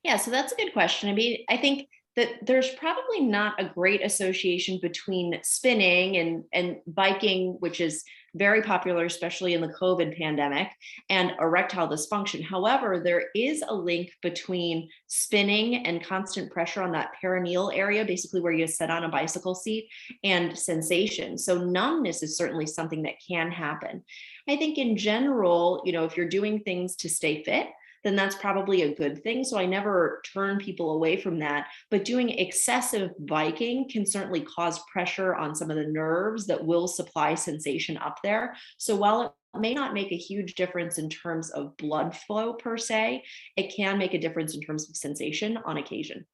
Yeah, so that's a good question. I mean, I think that there's probably not a great association between spinning and biking, which is very popular, especially in the COVID pandemic, and erectile dysfunction. However, there is a link between spinning and constant pressure on that perineal area, basically where you sit on a bicycle seat, and sensation. So numbness is certainly something that can happen. I think in general, if you're doing things to stay fit, then that's probably a good thing. So I never turn people away from that. But doing excessive biking can certainly cause pressure on some of the nerves that will supply sensation up there. So while it may not make a huge difference in terms of blood flow per se, it can make a difference in terms of sensation on occasion.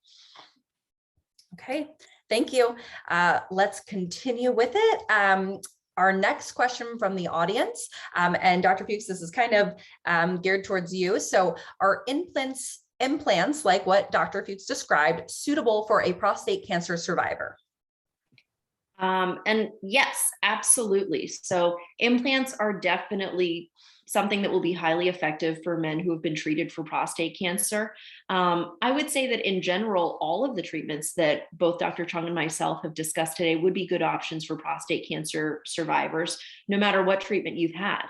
Okay, thank you. Let's continue with it. Our next question from the audience, and Dr. Fuchs, this is kind of geared towards you. So are implants like what Dr. Fuchs described suitable for a prostate cancer survivor? And yes, absolutely. So implants are definitely something that will be highly effective for men who have been treated for prostate cancer. I would say that in general, all of the treatments that both Dr. Chung and myself have discussed today would be good options for prostate cancer survivors, no matter what treatment you've had.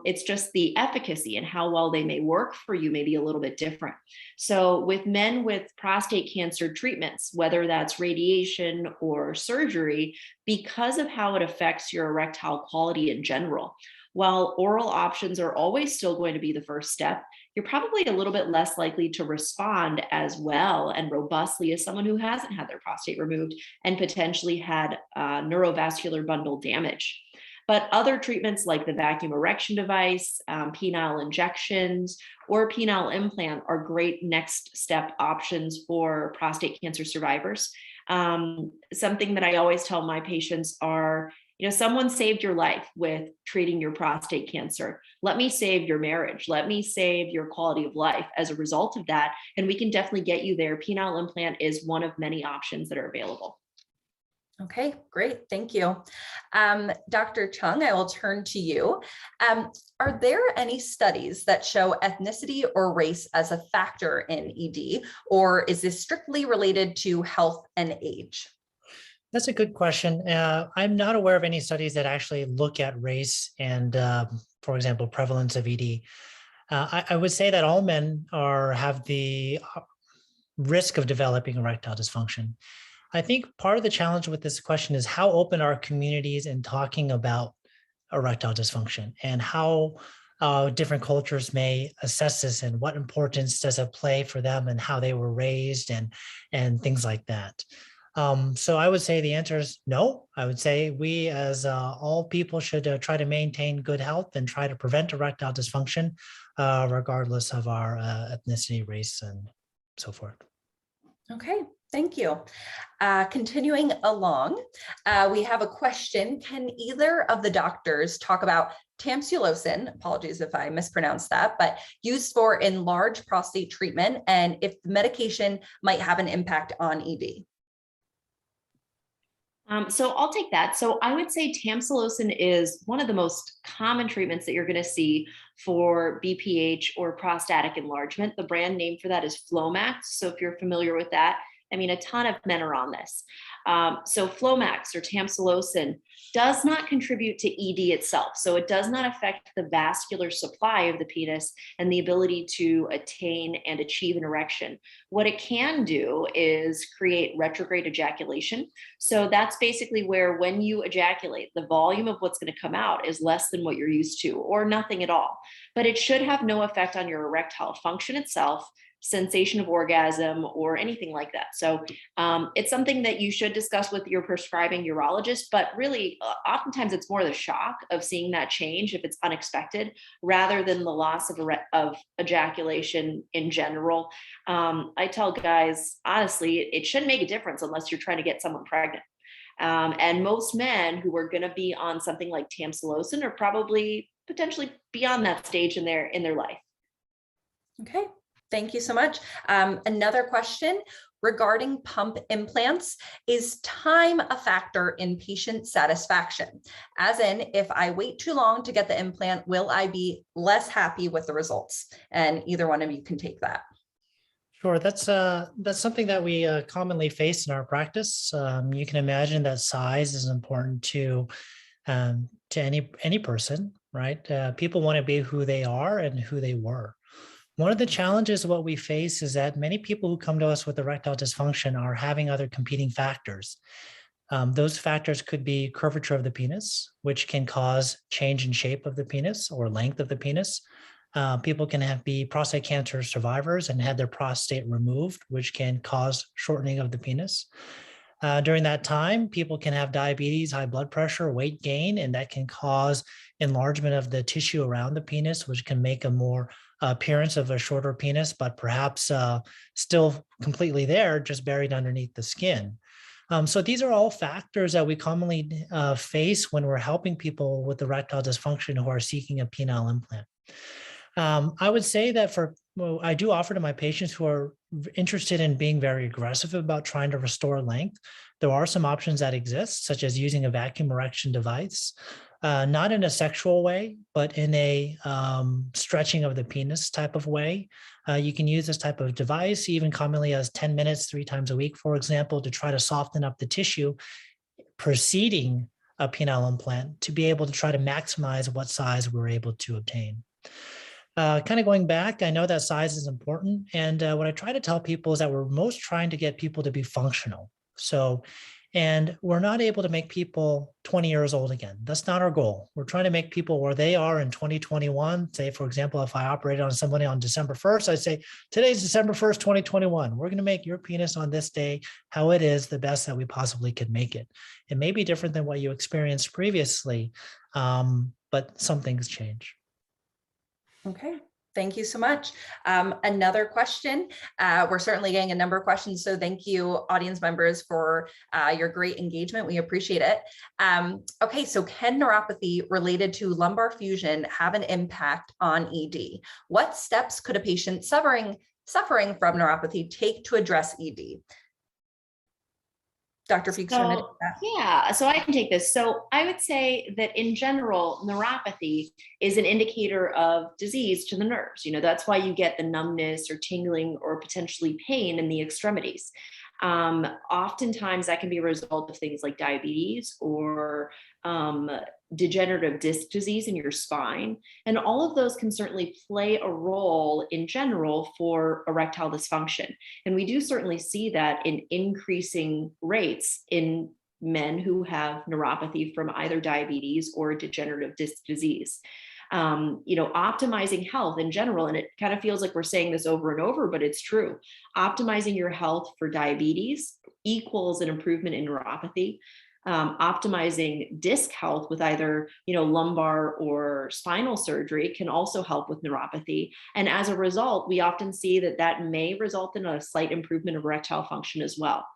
It's just the efficacy and how well they may work for you may be a little bit different. So with men with prostate cancer treatments, whether that's radiation or surgery, because of how it affects your erectile quality in general, while oral options are always still going to be the first step, you're probably a little bit less likely to respond as well and robustly as someone who hasn't had their prostate removed and potentially had neurovascular bundle damage. But other treatments like the vacuum erection device, penile injections, or penile implant are great next step options for prostate cancer survivors. Something that I always tell my patients are, Someone saved your life with treating your prostate cancer. Let me save your marriage. Let me save your quality of life as a result of that. And we can definitely get you there. Penile implant is one of many options that are available. Okay, great. Thank you. Dr. Chung, I will turn to you. Are there any studies that show ethnicity or race as a factor in ED, or is this strictly related to health and age? That's a good question. I'm not aware of any studies that actually look at race and, for example, prevalence of ED. I would say that all men have the risk of developing erectile dysfunction. I think part of the challenge with this question is how open are communities in talking about erectile dysfunction and how different cultures may assess this and what importance does it play for them and how they were raised and things like that. So I would say the answer is no. I would say we as all people should try to maintain good health and try to prevent erectile dysfunction regardless of our ethnicity, race, and so forth. Okay, thank you. Continuing along, we have a question. Can either of the doctors talk about Tamsulosin, apologies if I mispronounced that, but used for enlarged prostate treatment, and if the medication might have an impact on ED? So I'll take that. So I would say Tamsulosin is one of the most common treatments that you're going to see for BPH or prostatic enlargement. The brand name for that is Flomax. So if you're familiar with that, I mean, a ton of men are on this. So Flomax or Tamsulosin does not contribute to ED itself. So it does not affect the vascular supply of the penis and the ability to attain and achieve an erection. What it can do is create retrograde ejaculation. So that's basically where when you ejaculate, the volume of what's going to come out is less than what you're used to or nothing at all. But it should have no effect on your erectile function itself, sensation of orgasm, or anything like that. So it's something that you should discuss with your prescribing urologist, but really oftentimes it's more the shock of seeing that change if it's unexpected rather than the loss of ejaculation in general. I tell guys, honestly, it shouldn't make a difference unless you're trying to get someone pregnant. And most men who are going to be on something like Tamsulosin are probably potentially beyond that stage in their life. Okay. Thank you so much. Another question regarding pump implants. Is time a factor in patient satisfaction? As in, if I wait too long to get the implant, will I be less happy with the results? And either one of you can take that. Sure, that's something that we commonly face in our practice. You can imagine that size is important to any person, right? People want to be who they are and who they were. One of the challenges of what we face is that many people who come to us with erectile dysfunction are having other competing factors. Those factors could be curvature of the penis, which can cause change in shape of the penis or length of the penis. People can be prostate cancer survivors and had their prostate removed, which can cause shortening of the penis. During that time, people can have diabetes, high blood pressure, weight gain, and that can cause enlargement of the tissue around the penis, which can make a more appearance of a shorter penis, but perhaps still completely there, just buried underneath the skin. So these are all factors that we commonly face when we're helping people with erectile dysfunction who are seeking a penile implant. I would say that I do offer to my patients who are interested in being very aggressive about trying to restore length. There are some options that exist, such as using a vacuum erection device, not in a sexual way, but in a stretching of the penis type of way. You can use this type of device, even commonly as 10 minutes, 3 times a week, for example, to try to soften up the tissue preceding a penile implant to be able to try to maximize what size we're able to obtain. Kind of going back, I know that size is important. And what I try to tell people is that we're most trying to get people to be functional. And we're not able to make people 20 years old again. That's not our goal. We're trying to make people where they are in 2021. Say, for example, if I operated on somebody on December 1st, I'd say, today's December 1st, 2021. We're going to make your penis on this day how it is, the best that we possibly could make it. It may be different than what you experienced previously, but some things change. Okay, Thank you so much. Another question. We're certainly getting a number of questions, so thank you, audience members, for your great engagement. We appreciate it. Okay, so can neuropathy related to lumbar fusion have an impact on ED? What steps could a patient suffering from neuropathy take to address ED? Dr. Fuchs, you want to take that? Yeah, so I can take this. So I would say that in general, neuropathy is an indicator of disease to the nerves. That's why you get the numbness or tingling or potentially pain in the extremities. Oftentimes that can be a result of things like diabetes or degenerative disc disease in your spine. And all of those can certainly play a role in general for erectile dysfunction. And we do certainly see that in increasing rates in men who have neuropathy from either diabetes or degenerative disc disease. Optimizing health in general, and it kind of feels like we're saying this over and over, but it's true. Optimizing your health for diabetes equals an improvement in neuropathy. Optimizing disc health with either, lumbar or spinal surgery can also help with neuropathy. And as a result, we often see that may result in a slight improvement of erectile function as well.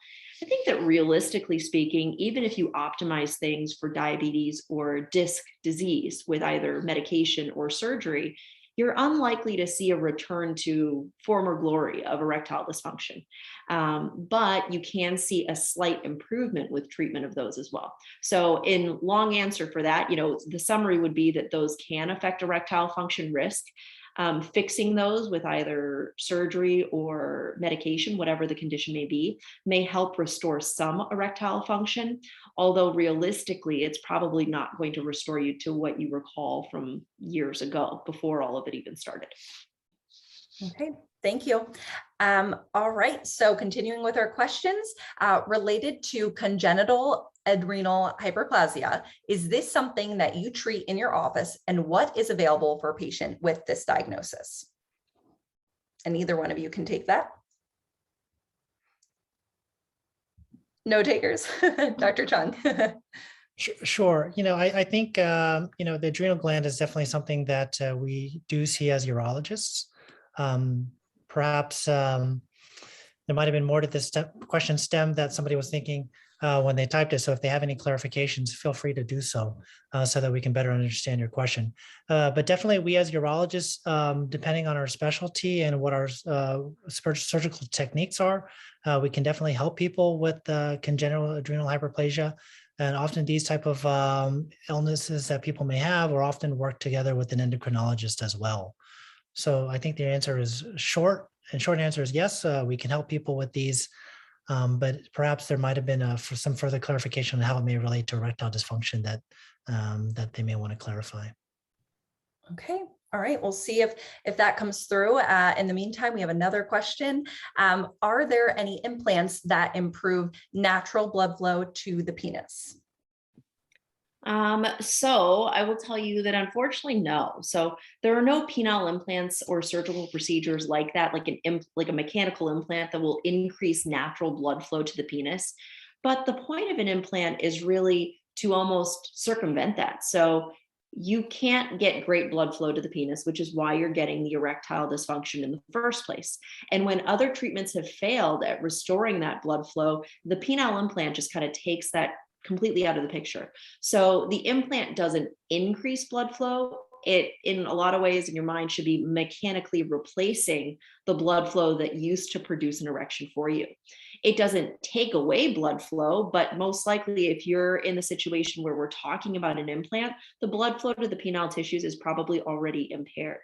I think that realistically speaking, even if you optimize things for diabetes or disc disease with either medication or surgery, you're unlikely to see a return to former glory of erectile dysfunction. But you can see a slight improvement with treatment of those as well. So in long answer for that, the summary would be that those can affect erectile function risk. Fixing those with either surgery or medication, whatever the condition may be, may help restore some erectile function, although realistically, it's probably not going to restore you to what you recall from years ago before all of it even started. Okay, thank you. All right, so continuing with our questions related to congenital adrenal hyperplasia, is this something that you treat in your office, and what is available for a patient with this diagnosis? And either one of you can take that. No takers. Dr. Chung. Sure. I think, the adrenal gland is definitely something that we do see as urologists. Perhaps there might have been more to this question stem that somebody was thinking when they typed it. So if they have any clarifications, feel free to do so so that we can better understand your question. But definitely we as urologists, depending on our specialty and what our surgical techniques are, we can definitely help people with congenital adrenal hyperplasia. And often these type of illnesses that people may have or often work together with an endocrinologist as well. So I think the answer is short, and short answer is yes, we can help people with these, but perhaps there might have been for some further clarification on how it may relate to erectile dysfunction that they may want to clarify. Okay, all right, we'll see if that comes through. In the meantime, we have another question. Are there any implants that improve natural blood flow to the penis? So I will tell you that unfortunately, no. So there are no penile implants or surgical procedures like that, like a mechanical implant that will increase natural blood flow to the penis. But the point of an implant is really to almost circumvent that. So you can't get great blood flow to the penis, which is why you're getting the erectile dysfunction in the first place. And when other treatments have failed at restoring that blood flow, the penile implant just kind of takes that completely out of the picture. So the implant doesn't increase blood flow. It, in a lot of ways in your mind, should be mechanically replacing the blood flow that used to produce an erection for you. It doesn't take away blood flow, but most likely if you're in the situation where we're talking about an implant, the blood flow to the penile tissues is probably already impaired.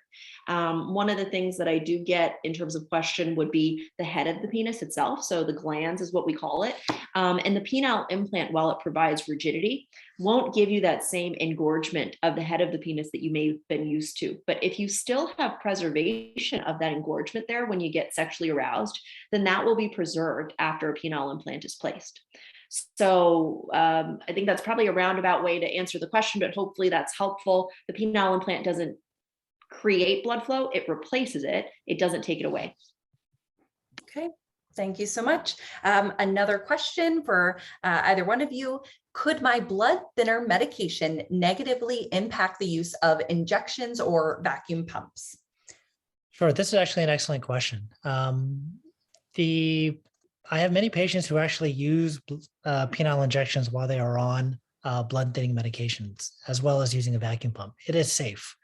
One of the things that I do get in terms of question would be the head of the penis itself. So the glans is what we call it. And the penile implant, while it provides rigidity, won't give you that same engorgement of the head of the penis that you may have been used to. But if you still have preservation of that engorgement there when you get sexually aroused, then that will be preserved after a penile implant is placed. So I think that's probably a roundabout way to answer the question, but hopefully that's helpful. The penile implant doesn't create blood flow, it replaces it. It doesn't take it away. Okay, thank you so much. Another question for either one of you. Could my blood thinner medication negatively impact the use of injections or vacuum pumps? Sure, this is actually an excellent question. I have many patients who actually use penile injections while they are on blood thinning medications, as well as using a vacuum pump. It is safe.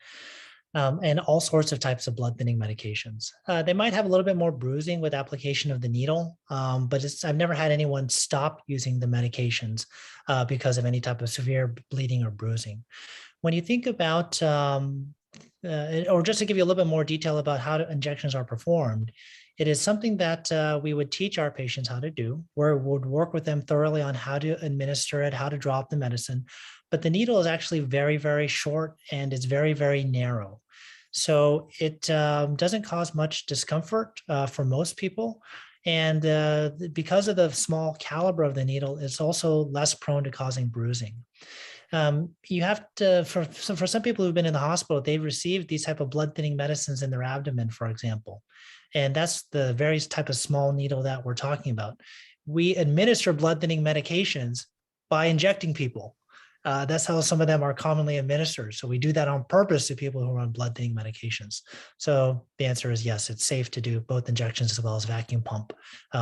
And all sorts of types of blood thinning medications. They might have a little bit more bruising with application of the needle, but I've never had anyone stop using the medications because of any type of severe bleeding or bruising. When you think about, or just to give you a little bit more detail about how injections are performed, it is something that we would teach our patients how to do, where we would work with them thoroughly on how to administer it, how to drop the medicine. But the needle is actually very, very short and it's very, very narrow. So it doesn't cause much discomfort for most people. And because of the small caliber of the needle, it's also less prone to causing bruising. You have to, for some people who've been in the hospital, they've received these type of blood thinning medicines in their abdomen, for example. And that's the very type of small needle that we're talking about. We administer blood thinning medications by injecting people. That's how some of them are commonly administered. So we do that on purpose to people who are on blood thinning medications. So the answer is yes, it's safe to do both injections as well as vacuum pump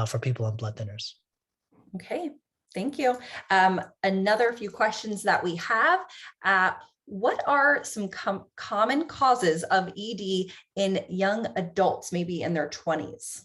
for people on blood thinners. Okay, thank you. Another few questions that we have. What are some common causes of ED in young adults, maybe in their 20s?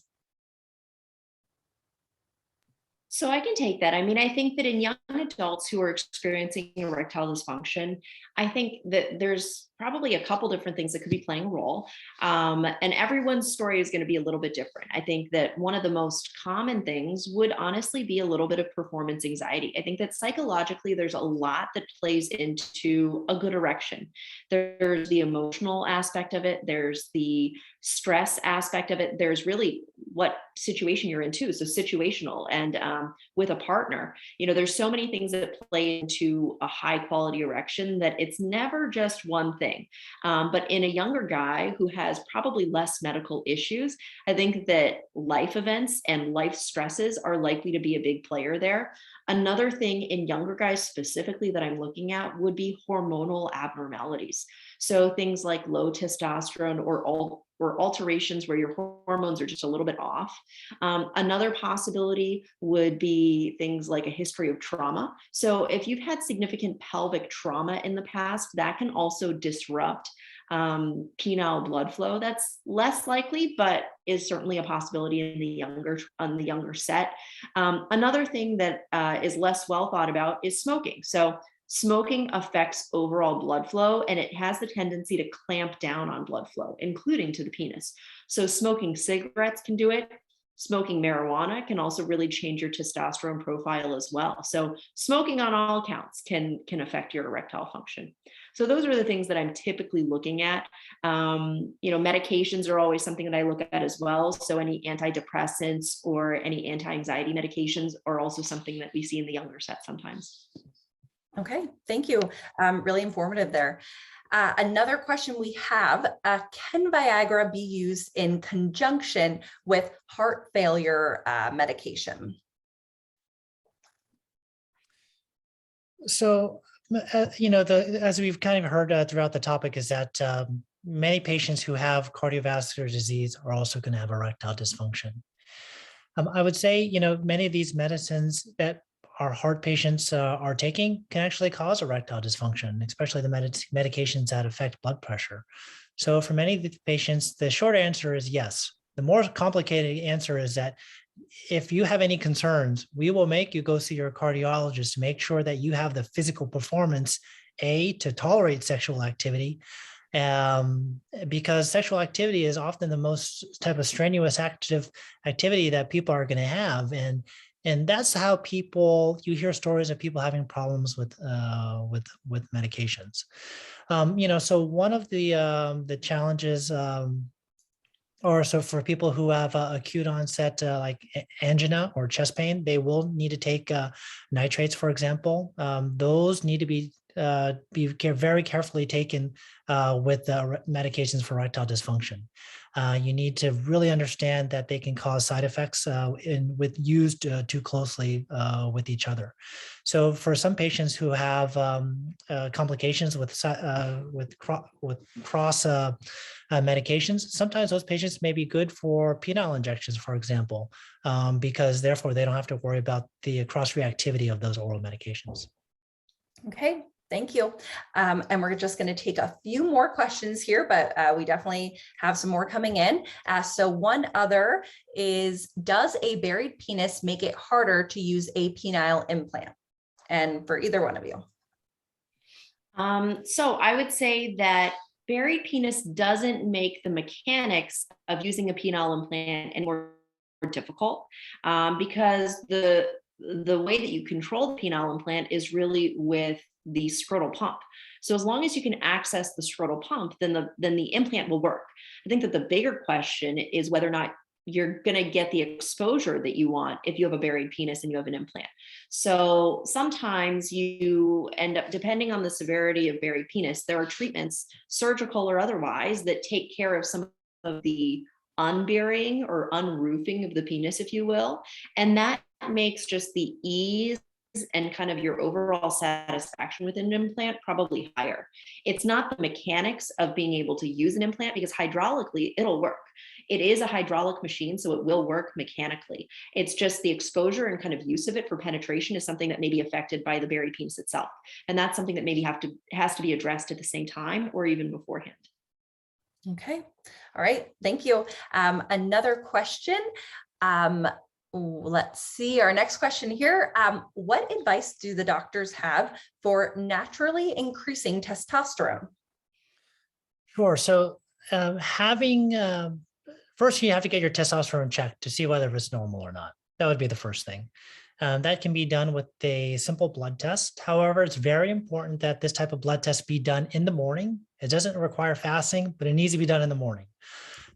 So I can take that. I mean, I think that in young adults who are experiencing erectile dysfunction, I think that there's probably a couple different things that could be playing a role. And everyone's story is going to be a little bit different. I think that one of the most common things would honestly be a little bit of performance anxiety. I think that psychologically, there's a lot that plays into a good erection. There's the emotional aspect of it. There's the stress aspect of it. There's really what situation you're in too. So situational and with a partner, there's so many things that play into a high quality erection that it's never just one thing. But in a younger guy who has probably less medical issues, I think that life events and life stresses are likely to be a big player there. Another thing in younger guys specifically that I'm looking at would be hormonal abnormalities. So things like low testosterone or alterations where your hormones are just a little bit off. Another possibility would be things like a history of trauma. So if you've had significant pelvic trauma in the past, that can also disrupt penile blood flow. That's less likely, but is certainly a possibility in the younger set. Another thing that is less well thought about is smoking. So smoking affects overall blood flow, and it has the tendency to clamp down on blood flow, including to the penis. So smoking cigarettes can do it. Smoking marijuana can also really change your testosterone profile as well. So smoking on all counts can affect your erectile function. So those are the things that I'm typically looking at. Medications are always something that I look at as well. So any antidepressants or any anti-anxiety medications are also something that we see in the younger set sometimes. Okay, thank you. Really informative there. Another question we have, can Viagra be used in conjunction with heart failure medication? So, as we've kind of heard throughout the topic is that many patients who have cardiovascular disease are also going to have erectile dysfunction. I would say, many of these medicines that our heart patients are taking can actually cause erectile dysfunction, especially the medications that affect blood pressure. So for many of the patients, the short answer is yes. The more complicated answer is that if you have any concerns, we will make you go see your cardiologist to make sure that you have the physical performance, to tolerate sexual activity, because sexual activity is often the most type of strenuous active activity that people are going to have. And that's how you hear stories of people having problems with medications. So one of the challenges, or so for people who have acute onset like angina or chest pain, they will need to take nitrates, for example. Those need to be very carefully taken with medications for erectile dysfunction. You need to really understand that they can cause side effects with used too closely with each other. So for some patients who have complications with cross medications, sometimes those patients may be good for penile injections, for example, because therefore they don't have to worry about the cross reactivity of those oral medications. Okay, thank you. And we're just going to take a few more questions here, but we definitely have some more coming in. So one other is, does a buried penis make it harder to use a penile implant? And for either one of you. So I would say that buried penis doesn't make the mechanics of using a penile implant any more difficult, because the way that you control the penile implant is really with the scrotal pump. So as long as you can access the scrotal pump, then the implant will work. I think that the bigger question is whether or not you're going to get the exposure that you want if you have a buried penis and you have an implant. So sometimes you end up, depending on the severity of buried penis, there are treatments, surgical or otherwise, that take care of some of the unburying or unroofing of the penis, if you will. And that makes just the ease and kind of your overall satisfaction with an implant probably higher. It's not the mechanics of being able to use an implant, because hydraulically it'll work. It is a hydraulic machine, so it will work mechanically. It's just the exposure and kind of use of it for penetration is something that may be affected by the buried penis itself. And that's something that maybe has to be addressed at the same time or even beforehand. Okay. All right. Thank you. Another question. Let's see our next question here. What advice do the doctors have for naturally increasing testosterone? Sure. So first, you have to get your testosterone checked to see whether it's normal or not. That would be the first thing. That can be done with a simple blood test. However, it's very important that this type of blood test be done in the morning. It doesn't require fasting, but it needs to be done in the morning.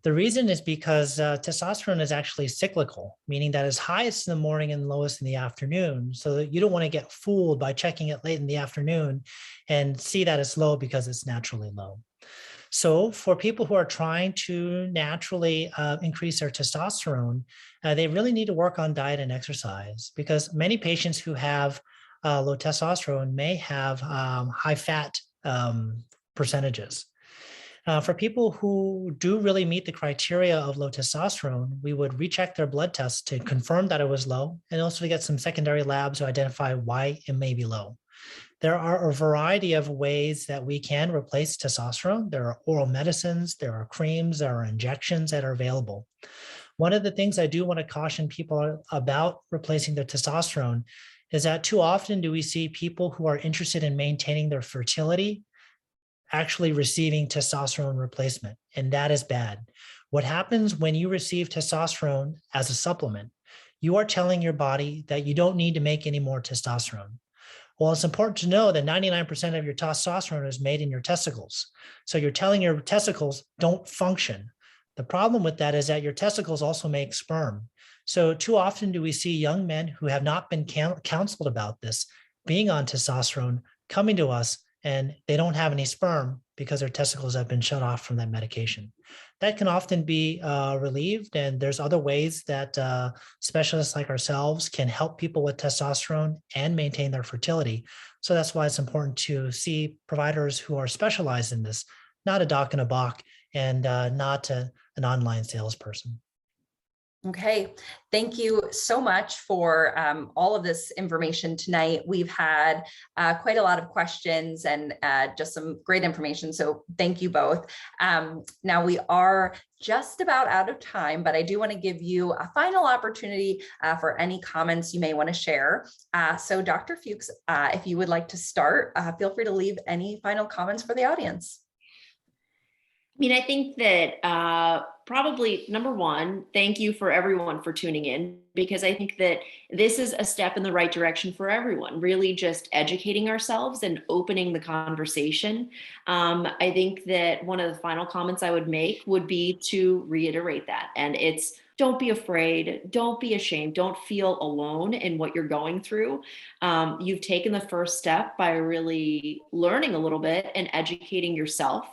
The reason is because testosterone is actually cyclical, meaning that it's highest in the morning and lowest in the afternoon. So that you don't want to get fooled by checking it late in the afternoon and see that it's low because it's naturally low. So for people who are trying to naturally increase their testosterone, they really need to work on diet and exercise, because many patients who have low testosterone may have high fat percentages. For people who do really meet the criteria of low testosterone, we would recheck their blood tests to confirm that it was low, and also to get some secondary labs to identify why it may be low. There are a variety of ways that we can replace testosterone. There are oral medicines, there are creams, there are injections that are available. One of the things I do want to caution people about replacing their testosterone is that too often do we see people who are interested in maintaining their fertility actually receiving testosterone replacement, and that is bad. What happens when you receive testosterone as a supplement, you are telling your body that you don't need to make any more testosterone. Well, it's important to know that 99% of your testosterone is made in your testicles. So you're telling your testicles don't function. The problem with that is that your testicles also make sperm. So too often do we see young men who have not been counseled about this, being on testosterone, coming to us, and they don't have any sperm because their testicles have been shut off from that medication. That can often be relieved, and there's other ways that specialists like ourselves can help people with testosterone and maintain their fertility. So that's why it's important to see providers who are specialized in this, not a doc in a box, and not an online salesperson. Okay, thank you so much for all of this information tonight. We've had quite a lot of questions and just some great information, so thank you both. Now we are just about out of time, but I do want to give you a final opportunity for any comments you may want to share. So Dr. Fuchs, if you would like to start, feel free to leave any final comments for the audience. I mean, I think that probably number one, thank you for everyone for tuning in, because I think that this is a step in the right direction for everyone, really just educating ourselves and opening the conversation. I think that one of the final comments I would make would be to reiterate that. And it's don't be afraid. Don't be ashamed. Don't feel alone in what you're going through. You've taken the first step by really learning a little bit and educating yourself.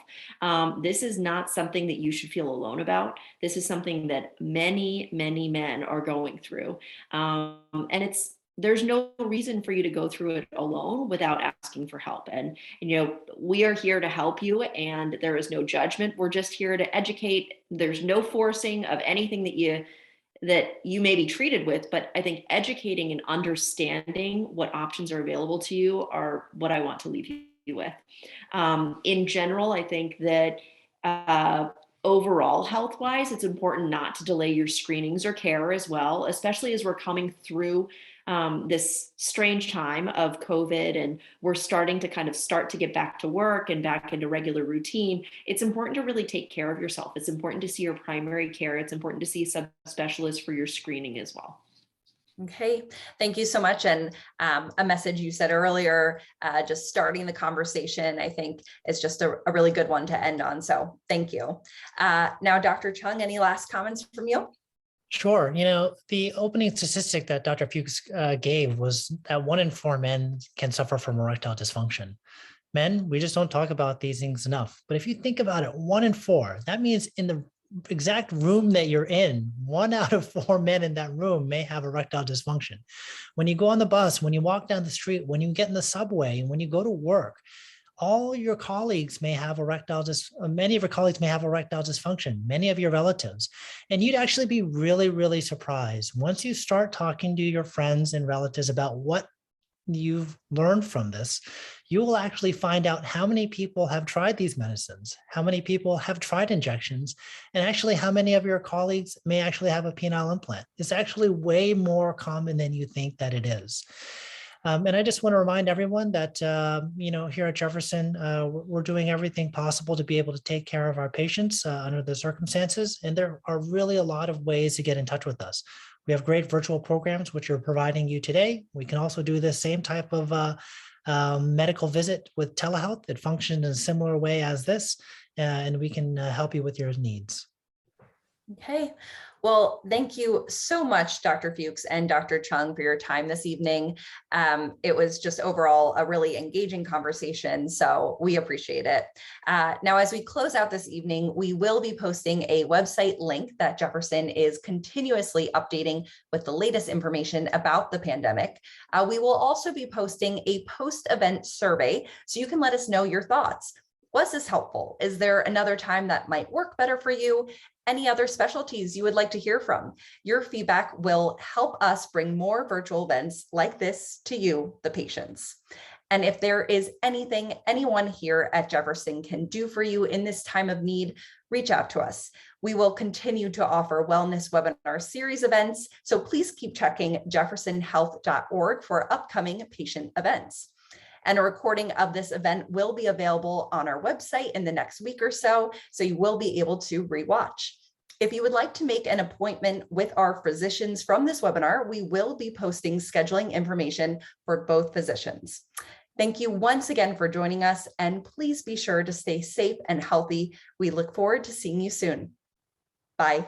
This is not something that you should feel alone about. This is something that many, many men are going through. And there's no reason for you to go through it alone without asking for help. And, we are here to help you, and there is no judgment. We're just here to educate. There's no forcing of anything that you may be treated with, but I think educating and understanding what options are available to you are what I want to leave you with. In general, I think that overall health-wise, it's important not to delay your screenings or care as well, especially as we're coming through this strange time of COVID, and we're starting to get back to work and back into regular routine. It's important to really take care of yourself. It's important to see your primary care. It's important to see subspecialists for your screening as well. Okay, thank you so much. And a message you said earlier, just starting the conversation, I think is just a really good one to end on. So thank you. Now, Dr. Chung, any last comments from you? Sure. The opening statistic that Dr. Fuchs gave was that 1 in 4 men can suffer from erectile dysfunction. Men, we just don't talk about these things enough. But if you think about it, 1 in 4, that means in the exact room that you're in, 1 out of 4 men in that room may have erectile dysfunction. When you go on the bus, when you walk down the street, when you get in the subway, and when you go to work, all your colleagues may have many of your colleagues may have erectile dysfunction, many of your relatives. And you'd actually be really, really surprised once you start talking to your friends and relatives about what you've learned from this. You will actually find out how many people have tried these medicines, how many people have tried injections, and actually how many of your colleagues may actually have a penile implant. It's actually way more common than you think that it is. And I just want to remind everyone that, here at Jefferson, we're doing everything possible to be able to take care of our patients under the circumstances. And there are really a lot of ways to get in touch with us. We have great virtual programs, which are providing you today. We can also do the same type of medical visit with telehealth. It functions in a similar way as this, and we can help you with your needs. Okay. Well, thank you so much, Dr. Fuchs and Dr. Chung, for your time this evening. It was just overall a really engaging conversation, so we appreciate it. Now, as we close out this evening, we will be posting a website link that Jefferson is continuously updating with the latest information about the pandemic. We will also be posting a post-event survey, so you can let us know your thoughts. Was this helpful? Is there another time that might work better for you? Any other specialties you would like to hear from? Your feedback will help us bring more virtual events like this to you, the patients. And if there is anything anyone here at Jefferson can do for you in this time of need, reach out to us. We will continue to offer wellness webinar series events, so please keep checking jeffersonhealth.org for upcoming patient events. And a recording of this event will be available on our website in the next week or so you will be able to rewatch. If you would like to make an appointment with our physicians from this webinar, we will be posting scheduling information for both physicians. Thank you once again for joining us, and please be sure to stay safe and healthy. We look forward to seeing you soon. Bye.